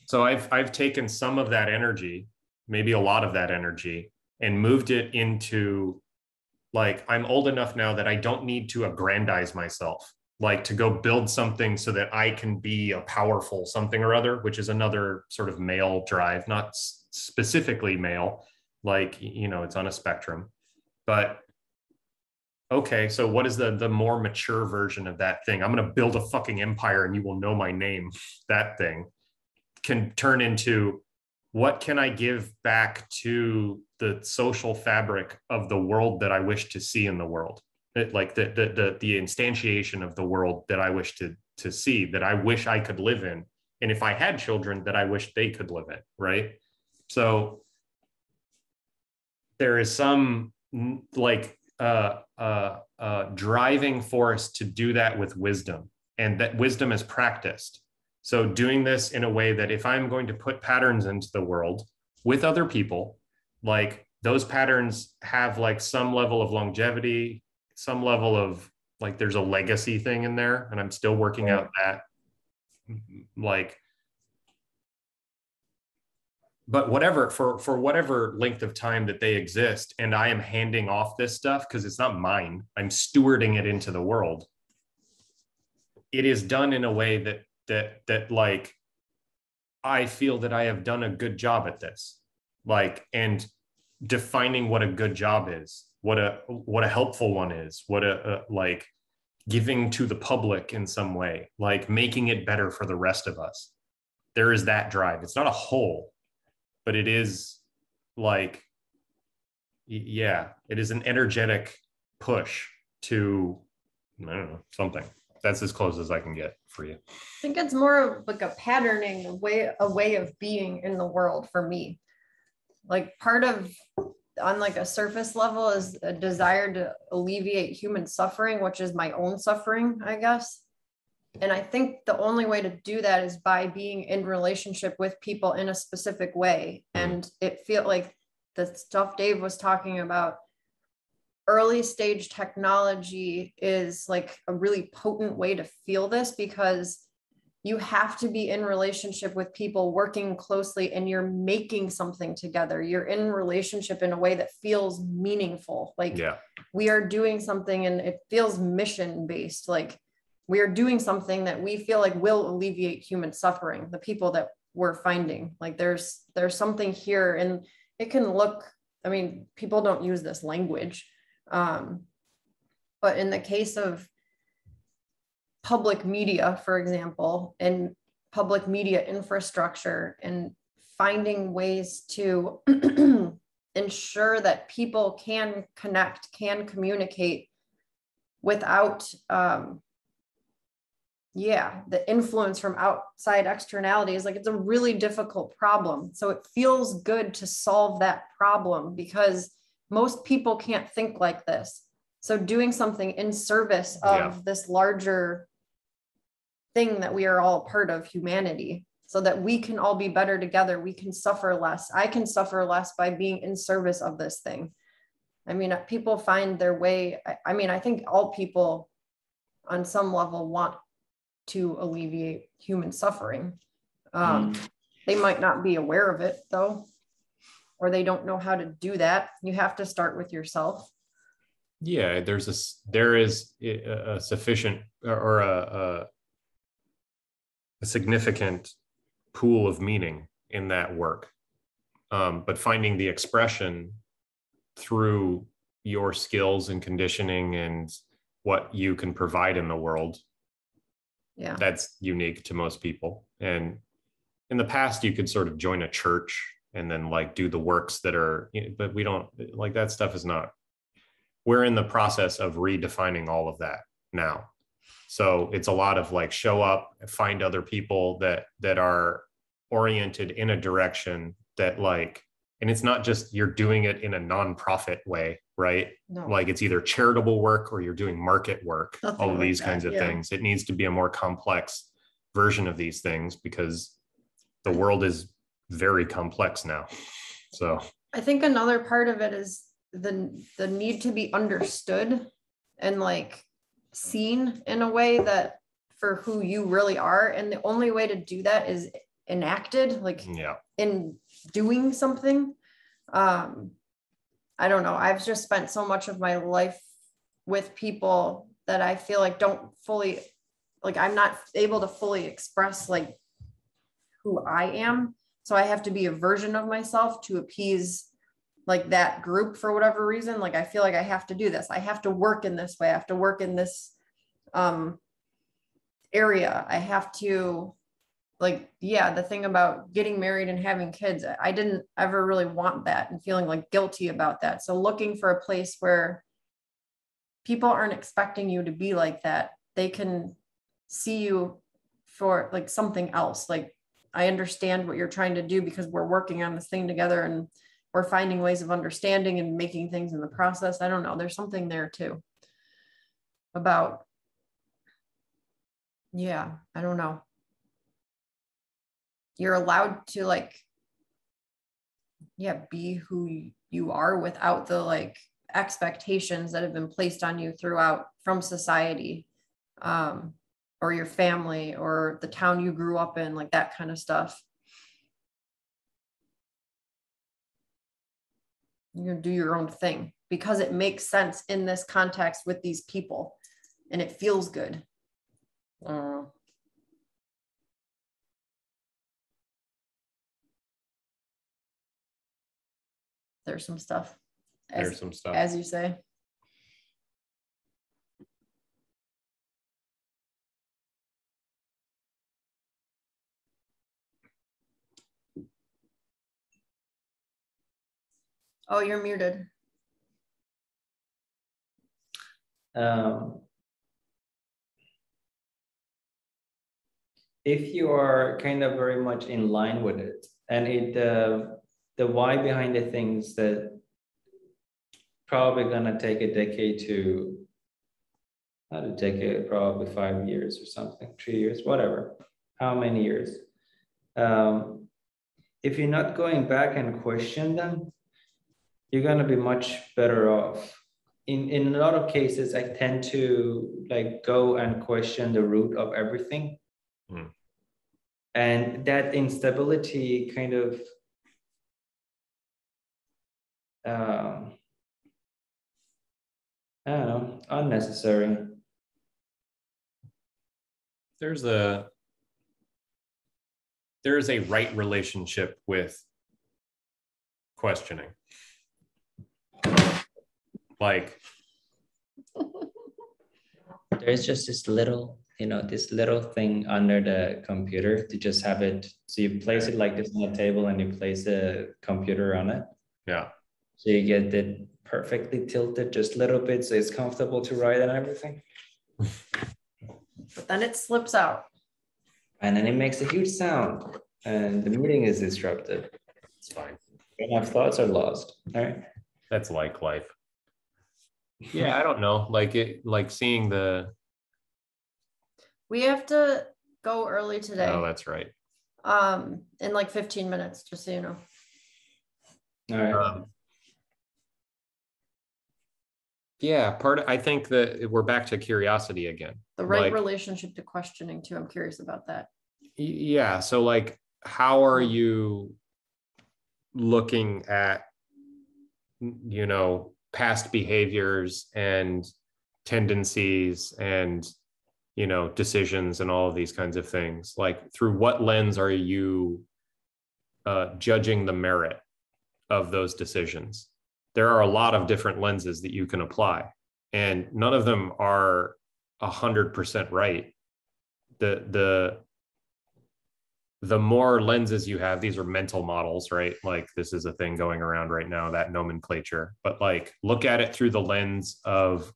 So I've taken some of that energy, maybe a lot of that energy, and moved it into, like, I'm old enough now that I don't need to aggrandize myself, like to go build something so that I can be a powerful something or other, which is another sort of male drive, not specifically male, like, it's on a spectrum. But okay, so what is the more mature version of that thing? I'm going to build a fucking empire and you will know my name. That thing can turn into, what can I give back to the social fabric of the world that I wish to see in the world? Like the instantiation of the world that I wish to see, that I wish I could live in. And if I had children, that I wish they could live in, right? So there is some like driving force to do that with wisdom, and that wisdom is practiced. So doing this in a way that if I'm going to put patterns into the world with other people, like those patterns have like some level of longevity, some level of like, there's a legacy thing in there, and I'm still working out that, like, but whatever, for whatever length of time that they exist, and I am handing off this stuff because it's not mine, I'm stewarding it into the world. It is done in a way that like, I feel that I have done a good job at this, like, and defining what a good job is, what a helpful one is, what like giving to the public in some way, like making it better for the rest of us. There is that drive. It's not a whole, but it is like, yeah, it is an energetic push to, I don't know, something. That's as close as I can get for you. I think it's more of like a patterning, a way of being in the world for me. Like part of, on like a surface level, is a desire to alleviate human suffering, which is my own suffering, I guess. And I think the only way to do that is by being in relationship with people in a specific way. And it feels like the stuff Dave was talking about, early stage technology is like a really potent way to feel this, because you have to be in relationship with people working closely, and you're making something together. You're in relationship in a way that feels meaningful. Like we are doing something and it feels mission based. Like we are doing something that we feel like will alleviate human suffering, the people that we're finding. Like there's something here, and it can look, I mean, people don't use this language. But in the case of public media, for example, and public media infrastructure, and finding ways to ensure that people can connect, can communicate without, the influence from outside externalities, like it's a really difficult problem. So it feels good to solve that problem because most people can't think like this. So doing something in service of this larger thing that we are all part of, humanity, so that we can all be better together. We can suffer less. I can suffer less by being in service of this thing. I mean, people find their way. I mean, I think all people on some level want to alleviate human suffering. They might not be aware of it though, or they don't know how to do that. You have to start with yourself. Yeah, there is a sufficient or a significant pool of meaning in that work. But finding the expression through your skills and conditioning and what you can provide in the world, that's unique to most people. And in the past, you could sort of join a church and then like do the works that are, but we don't, like that stuff is not, we're in the process of redefining all of that now. So it's a lot of like show up, find other people that are oriented in a direction that like, and it's not just you're doing it in a nonprofit way, right? No. Like it's either charitable work or you're doing market work, all of these kinds of things. It needs to be a more complex version of these things because the world is very complex now. So I think another part of it is the need to be understood and like seen in a way that for who you really are. And the only way to do that is enacted, like in doing something. I don't know. I've just spent so much of my life with people that I feel like don't fully, like I'm not able to fully express like who I am. So I have to be a version of myself to appease like that group for whatever reason. Like I feel like I have to do this. I have to work in this way. I have to work in this area. I have to the thing about getting married and having kids, I didn't ever really want that and feeling like guilty about that. So looking for a place where people aren't expecting you to be like that. They can see you for like something else. Like I understand what you're trying to do because we're working on this thing together and we're finding ways of understanding and making things in the process. I don't know. There's something there too about, I don't know. You're allowed to like, be who you are without the like expectations that have been placed on you throughout from society, or your family or the town you grew up in, like that kind of stuff. You're going to do your own thing because it makes sense in this context with these people and it feels good. There's some stuff. As you say. Oh, you're muted. If you are kind of very much in line with it, and the why behind the things that probably gonna take a decade to, not a decade, probably 5 years or something, 3 years, whatever, how many years. If you're not going back and question them, you're gonna be much better off. In a lot of cases, I tend to like go and question the root of everything. And that instability kind of I don't know, unnecessary. There is a right relationship with questioning. Like, there's just this little, this little thing under the computer to just have it. So you place it like this on a table and you place a computer on it. Yeah. So you get it perfectly tilted just a little bit so it's comfortable to write and everything. But then it slips out. And then it makes a huge sound and the meeting is disrupted. It's fine. You have thoughts are lost. All right. That's like life. Yeah, I don't know. Like seeing the. We have to go early today. Oh, that's right. In like 15 minutes, just so you know. All right. Yeah, I think that we're back to curiosity again. The right relationship to questioning too. I'm curious about that. Yeah. So like, how are you looking at, past behaviors and tendencies and, decisions and all of these kinds of things? Like, through what lens are you judging the merit of those decisions? There are a lot of different lenses that you can apply, and none of them are 100% right. The more lenses you have, these are mental models, right? Like, this is a thing going around right now, that nomenclature, but like, look at it through the lens of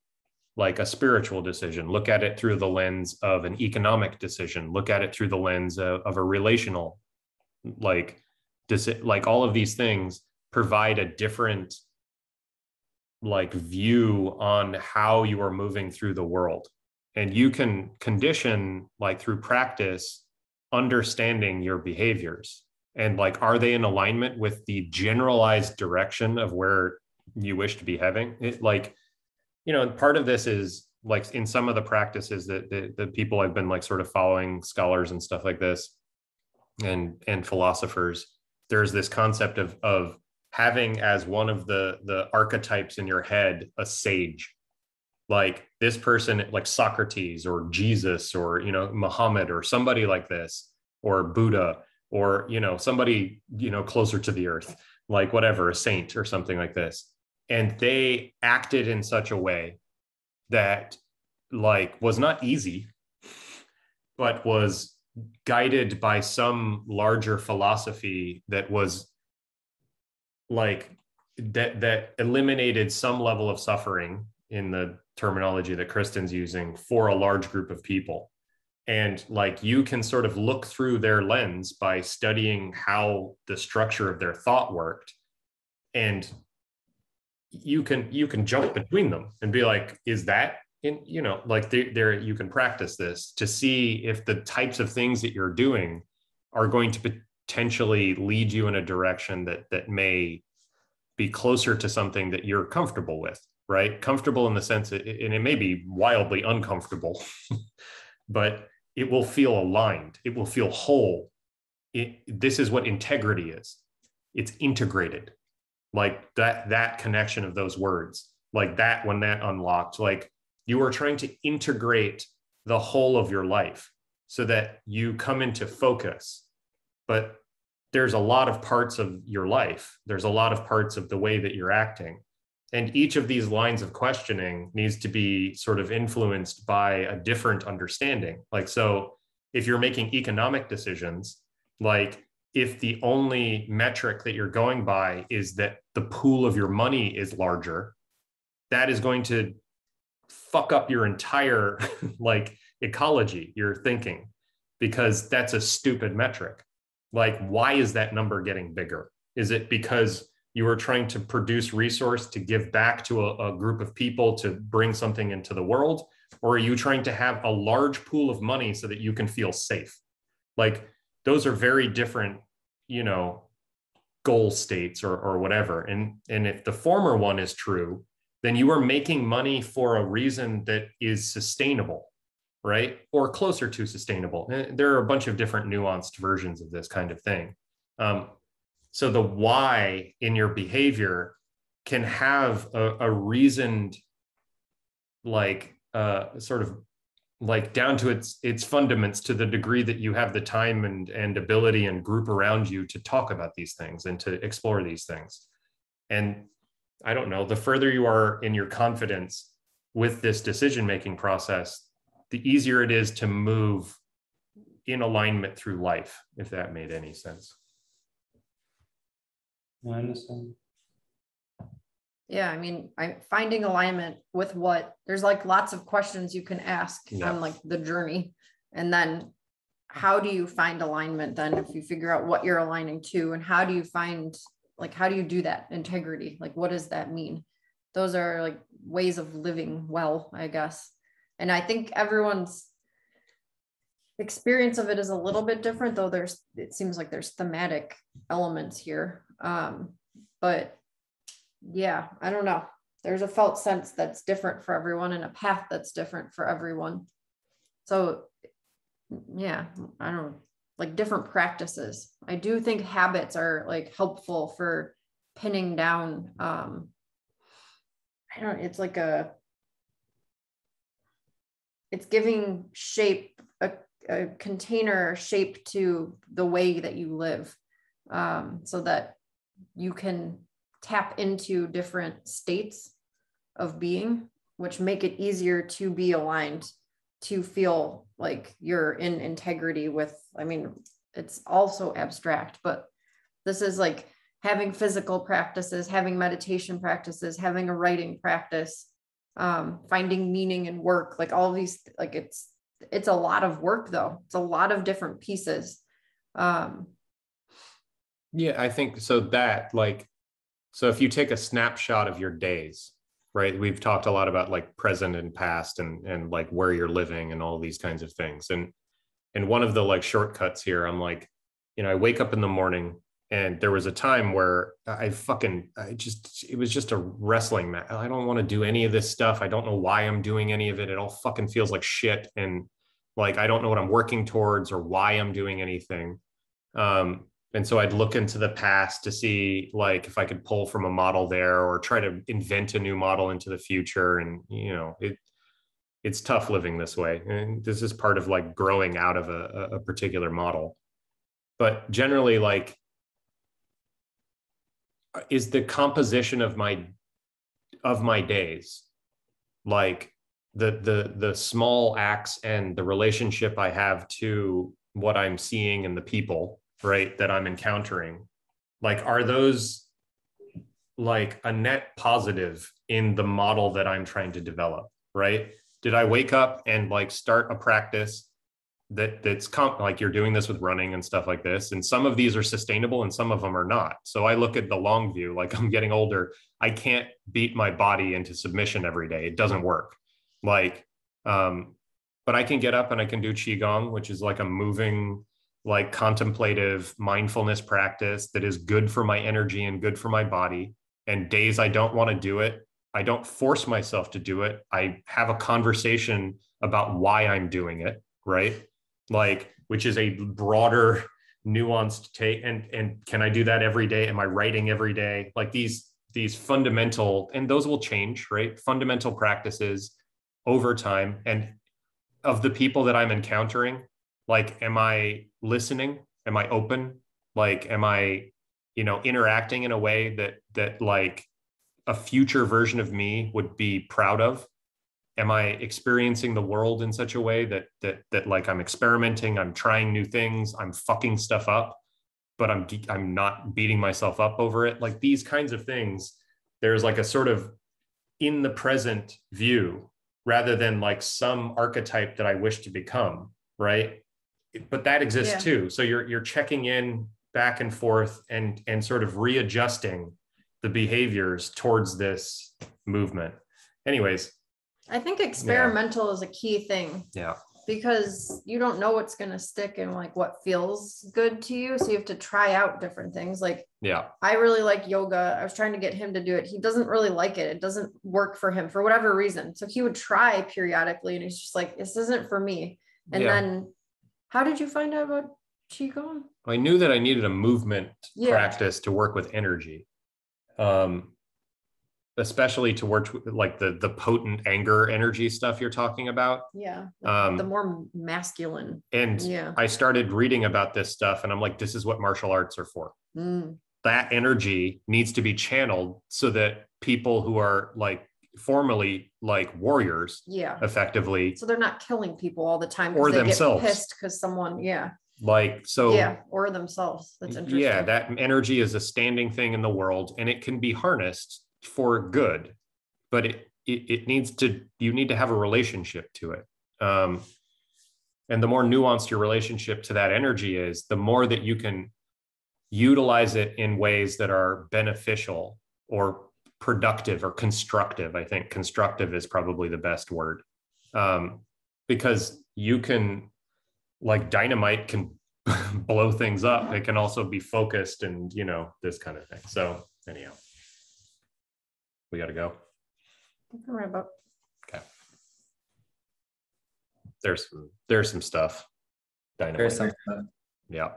like a spiritual decision, look at it through the lens of an economic decision, look at it through the lens of a relational, like all of these things provide a different like view on how you are moving through the world. And you can condition, like through practice, understanding your behaviors and like, are they in alignment with the generalized direction of where you wish to be having it? Like, part of this is like in some of the practices that the people I've been like sort of following, scholars and stuff like this, and philosophers, there's this concept of having as one of the archetypes in your head a sage, like this person, like Socrates or Jesus or Muhammad or somebody like this, or Buddha, or somebody closer to the earth, like whatever, a saint or something like this. And they acted in such a way that like was not easy, but was guided by some larger philosophy that was like that eliminated some level of suffering, in the terminology that Kristen's using, for a large group of people. And like, you can sort of look through their lens by studying how the structure of their thought worked, and you can jump between them and be like, is that in, like there you can practice this to see if the types of things that you're doing are going to potentially lead you in a direction that may be closer to something that you're comfortable with, right? Comfortable in the sense that, and it may be wildly uncomfortable, but it will feel aligned. It will feel whole. This is what integrity is. It's integrated. Like that connection of those words, like that, when that unlocked, like you are trying to integrate the whole of your life so that you come into focus. But there's a lot of parts of your life. There's a lot of parts of the way that you're acting. And each of these lines of questioning needs to be sort of influenced by a different understanding. Like, so if you're making economic decisions, like if the only metric that you're going by is that the pool of your money is larger, that is going to fuck up your entire like ecology, your thinking, because that's a stupid metric. Like, why is that number getting bigger? Is it because you are trying to produce resource to give back to a group of people to bring something into the world? Or are you trying to have a large pool of money so that you can feel safe? Like, those are very different, goal states or whatever. And if the former one is true, then you are making money for a reason that is sustainable, right? Or closer to sustainable. There are a bunch of different nuanced versions of this kind of thing. So the why in your behavior can have a reasoned, like sort of like down to its fundaments, to the degree that you have the time and ability and group around you to talk about these things and to explore these things. And I don't know, the further you are in your confidence with this decision-making process, the easier it is to move in alignment through life, if that made any sense. I understand. Yeah, I mean, I'm finding alignment with what, there's like lots of questions you can ask on like the journey. And then how do you find alignment then if you figure out what you're aligning to, and how do you find, like, how do you do that integrity? Like, what does that mean? Those are like ways of living well, I guess. And I think everyone's experience of it is a little bit different, though it seems like there's thematic elements here. But yeah, I don't know. There's a felt sense that's different for everyone and a path that's different for everyone. So yeah, I don't know, like different practices. I do think habits are like helpful for pinning down. It's like it's giving shape, a container shape to the way that you live, so that you can tap into different states of being, which make it easier to be aligned, to feel like you're in integrity with, I mean, it's also abstract, but this is like having physical practices, having meditation practices, having a writing practice, finding meaning in work, like all these, like it's a lot of work though. It's a lot of different pieces. Yeah, I think so that like, so if you take a snapshot of your days, right? We've talked a lot about like present and past and like where you're living and all these kinds of things. And one of the like shortcuts here, I'm like, I wake up in the morning and there was a time where it was just a wrestling match. I don't want to do any of this stuff. I don't know why I'm doing any of it. It all fucking feels like shit. And like, I don't know what I'm working towards or why I'm doing anything. And so I'd look into the past to see like if I could pull from a model there or try to invent a new model into the future. And, it's tough living this way. And this is part of like growing out of a particular model. But generally, like, is the composition of my days, like the small acts and the relationship I have to what I'm seeing and the people, right, that I'm encountering, like, are those like a net positive in the model that I'm trying to develop, right? Did I wake up and like start a practice that's like you're doing this with running and stuff like this, and some of these are sustainable and some of them are not. So I look at the long view, like I'm getting older. I can't beat my body into submission every day. It doesn't work. Like, but I can get up and I can do Qigong, which is like a moving, like contemplative mindfulness practice that is good for my energy and good for my body. And days I don't want to do it, I don't force myself to do it. I have a conversation about why I'm doing it, right? Like, which is a broader, nuanced take. And can I do that every day? Am I writing every day? Like these fundamental, and those will change, right? Fundamental practices over time. And of the people that I'm encountering, like, am I listening? Am I open? Like, am I, interacting in a way that like a future version of me would be proud of? Am I experiencing the world in such a way that like I'm experimenting, I'm trying new things, I'm fucking stuff up, but I'm not beating myself up over it? Like these kinds of things, there's like a sort of in the present view rather than like some archetype that I wish to become, right? But that exists too. So you're checking in back and forth and sort of readjusting the behaviors towards this movement. Anyways, I think experimental is a key thing. Yeah. because you don't know what's going to stick and like what feels good to you. So you have to try out different things. Like, I really like yoga. I was trying to get him to do it. He doesn't really like it. It doesn't work for him for whatever reason. So he would try periodically and he's just like, this isn't for me. And then how did you find out about Qigong? I knew that I needed a movement practice to work with energy. Especially to work like the potent anger energy stuff you're talking about. Yeah. The more masculine. And I started reading about this stuff and I'm like, this is what martial arts are for. That energy needs to be channeled so that people who are like formerly like warriors, effectively. So they're not killing people all the time. Or they themselves. Get pissed because someone, Like, so. Yeah, or themselves. That's interesting. Yeah, that energy is a standing thing in the world and it can be harnessed for good, but it needs to, you need to have a relationship to it. And the more nuanced your relationship to that energy is, the more that you can utilize it in ways that are beneficial or productive or constructive. I think constructive is probably the best word. Because you can, like dynamite can blow things up. It can also be focused and, this kind of thing. So anyhow. We got to go. Okay. There's some stuff. There's some stuff. Yeah.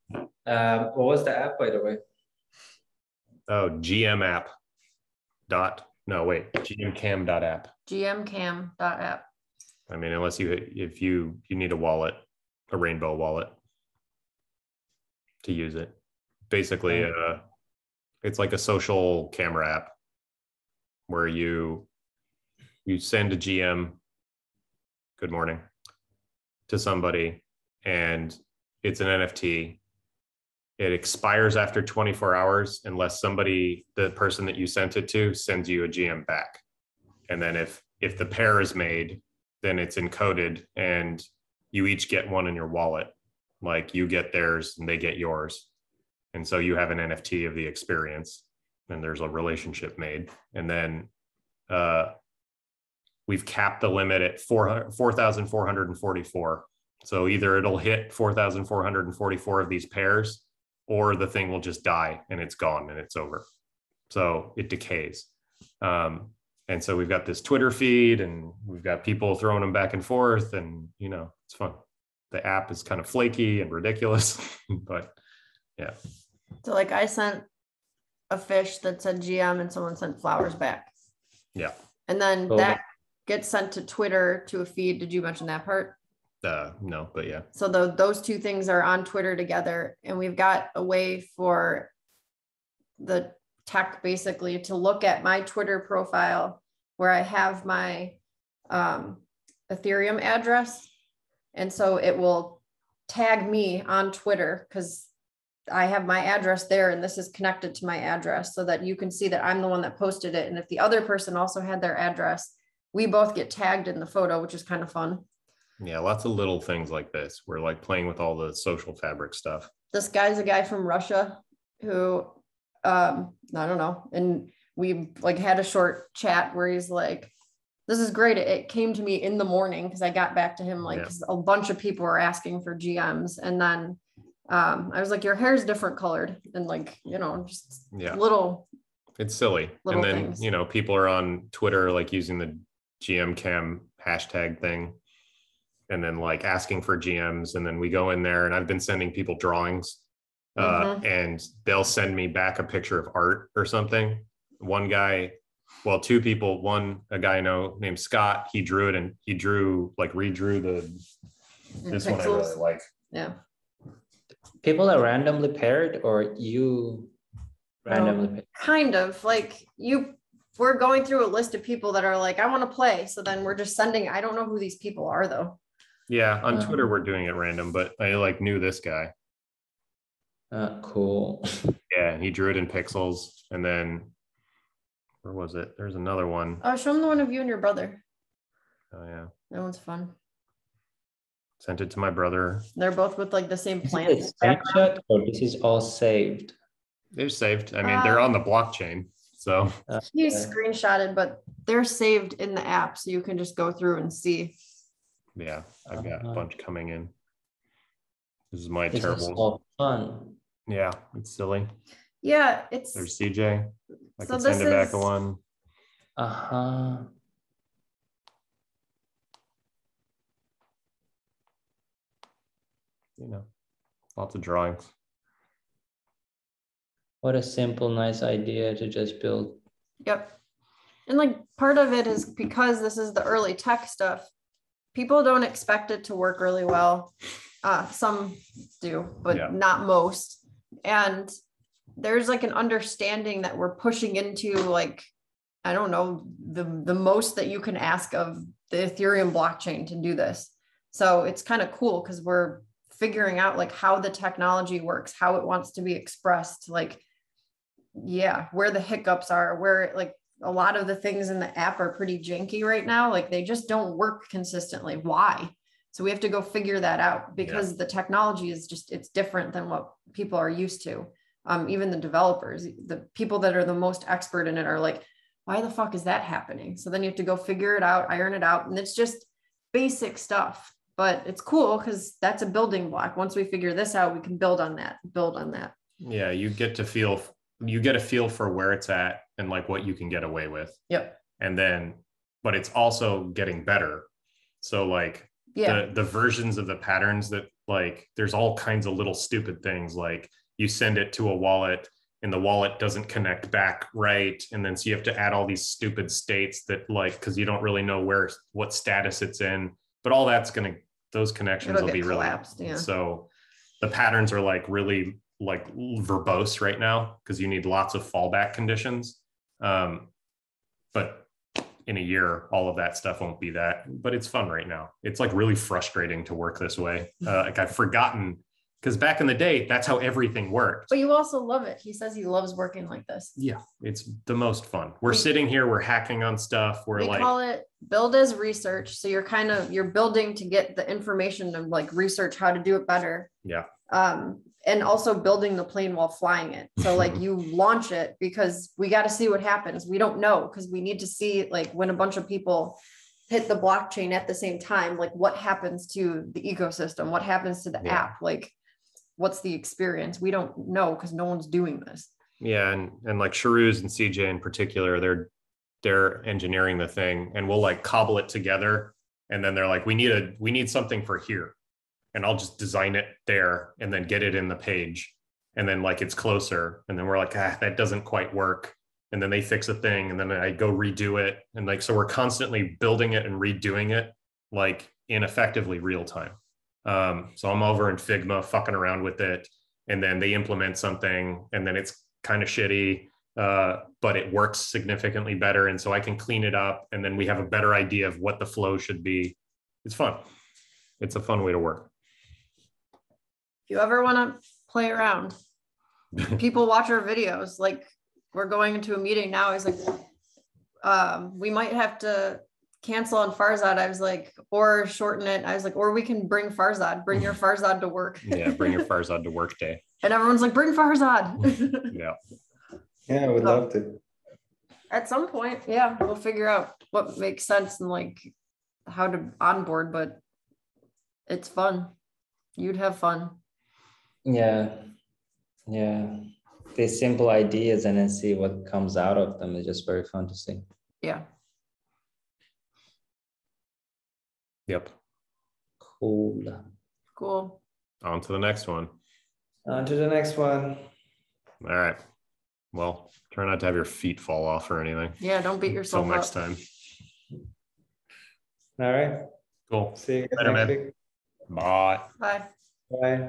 What was the app, by the way? Oh, gmcam.app. gmcam.app. I mean, unless if you need a wallet, a rainbow wallet to use it. Basically, it's like a social camera app where you send a GM, good morning, to somebody, and it's an NFT. It expires after 24 hours unless the person that you sent it to sends you a GM back. And then if the pair is made, then it's encoded and you each get one in your wallet. Like you get theirs and they get yours. And so you have an NFT of the experience and there's a relationship made. And then we've capped the limit at 4,444. So either it'll hit 4,444 of these pairs or the thing will just die and it's gone and it's over. So it decays. And so we've got this Twitter feed and we've got people throwing them back and forth and, it's fun. The app is kind of flaky and ridiculous, but yeah. So like I sent a fish that said GM and someone sent flowers back. Yeah. And then that gets sent to Twitter to a feed. Did you mention that part? No, but yeah. So those two things are on Twitter together, and we've got a way for the tech basically to look at my Twitter profile where I have my Ethereum address. And so it will tag me on Twitter because I have my address there and this is connected to my address so that you can see that I'm the one that posted it. And if the other person also had their address, we both get tagged in the photo, which is kind of fun. Yeah, lots of little things like this. We're like playing with all the social fabric stuff. This guy's a guy from Russia who, I don't know. And we like had a short chat where he's like, this is great. It came to me in the morning because I got back to him like a bunch of people were asking for GMs. And then I was like, your hair's different colored and like, just little. It's silly. And then, things. People are on Twitter, like using the gmcam hashtag thing and then like asking for GMs. And then we go in there and I've been sending people drawings and they'll send me back a picture of art or something. Two people, a guy I know named Scott, he drew it and he redrew this pixels. One I really like. Yeah. People are randomly paired or you randomly paired? Kind of like we're going through a list of people that are like, I want to play. So then we're just sending, I don't know who these people are though. Yeah. On Twitter, we're doing it random, but I knew this guy. Cool. Yeah. He drew it in pixels. And then where was it? There's another one. Oh, show him the one of you and your brother. Oh yeah. That one's fun. Sent it to my brother. They're both with like the same plant. Is it screenshot or this is all saved? They're saved. I mean, they're on the blockchain. So he's screenshotted, but they're saved in the app. So you can just go through and see. Yeah, I've got a bunch coming in. This is my this terrible. Is so fun. Yeah, it's silly. Yeah, it's. There's CJ. I So can send this it back is- a one. You know, lots of drawings. What a simple, nice idea to just build. Yep. And like part of it is because this is the early tech stuff, people don't expect it to work really well. Some do, but not most. And there's like an understanding that we're pushing into, like, I don't know, the most that you can ask of the Ethereum blockchain to do this. So it's kind of cool because we're figuring out like how the technology works, how it wants to be expressed, like, yeah, where the hiccups are, where like a lot of the things in the app are pretty janky right now. Like they just don't work consistently. Why? So we have to go figure that out because the technology is just, it's different than what people are used to. Even the developers, the people that are the most expert in it are like, why the fuck is that happening? So then you have to go figure it out, iron it out. And it's just basic stuff, but it's cool because that's a building block. Once we figure this out, we can build on that. Yeah, you get a feel for where it's at and like what you can get away with. Yep. And then, but it's also getting better. So like the versions of the patterns that like, there's all kinds of little stupid things like you send it to a wallet and the wallet doesn't connect back right. And then so you have to add all these stupid states that like, because you don't really know what status it's in, but all that's those connections will be collapsed, really, so the patterns are like really like verbose right now because you need lots of fallback conditions. But in a year, all of that stuff won't be that, but it's fun right now. It's like really frustrating to work this way. Like I've forgotten, because back in the day, that's how everything worked. But you also love it. He says he loves working like this. Yeah, it's the most fun. We're sitting here, we're hacking on stuff. We call it build as research. So you're building to get the information and like research how to do it better. Yeah. And also building the plane while flying it. So like you launch it because we got to see what happens. We don't know because we need to see like when a bunch of people hit the blockchain at the same time, like what happens to the ecosystem, what happens to the app, like what's the experience? We don't know because no one's doing this. Yeah, and like Sharuz and CJ in particular, they're engineering the thing, and we'll like cobble it together, and then they're like, we need something for here, and I'll just design it there, and then get it in the page, and then like it's closer, and then we're like, that doesn't quite work, and then they fix a thing, and then I go redo it, and like so we're constantly building it and redoing it, like in effectively real time. So I'm over in Figma fucking around with it, and then they implement something, and then it's kind of shitty, but it works significantly better. And so I can clean it up, and then we have a better idea of what the flow should be. It's fun. It's a fun way to work. If you ever want to play around, people watch our videos. Like we're going into a meeting now. He's like, we might have to cancel on Farzad. I was like, or shorten it. I was like, or we can bring your Farzad to work. Yeah, bring your Farzad to work day. And everyone's like, bring Farzad. Yeah, I would love to. At some point, we'll figure out what makes sense and like how to onboard, but it's fun. You'd have fun. Yeah. These simple ideas and then see what comes out of them is just very fun to see. Yeah. Yep. Cool. On to the next one. On to the next one. All right. Well, try not to have your feet fall off or anything. Yeah, don't beat yourself Until up. next time. All right. Cool. See you Later, next man. week. Bye. Bye. Bye.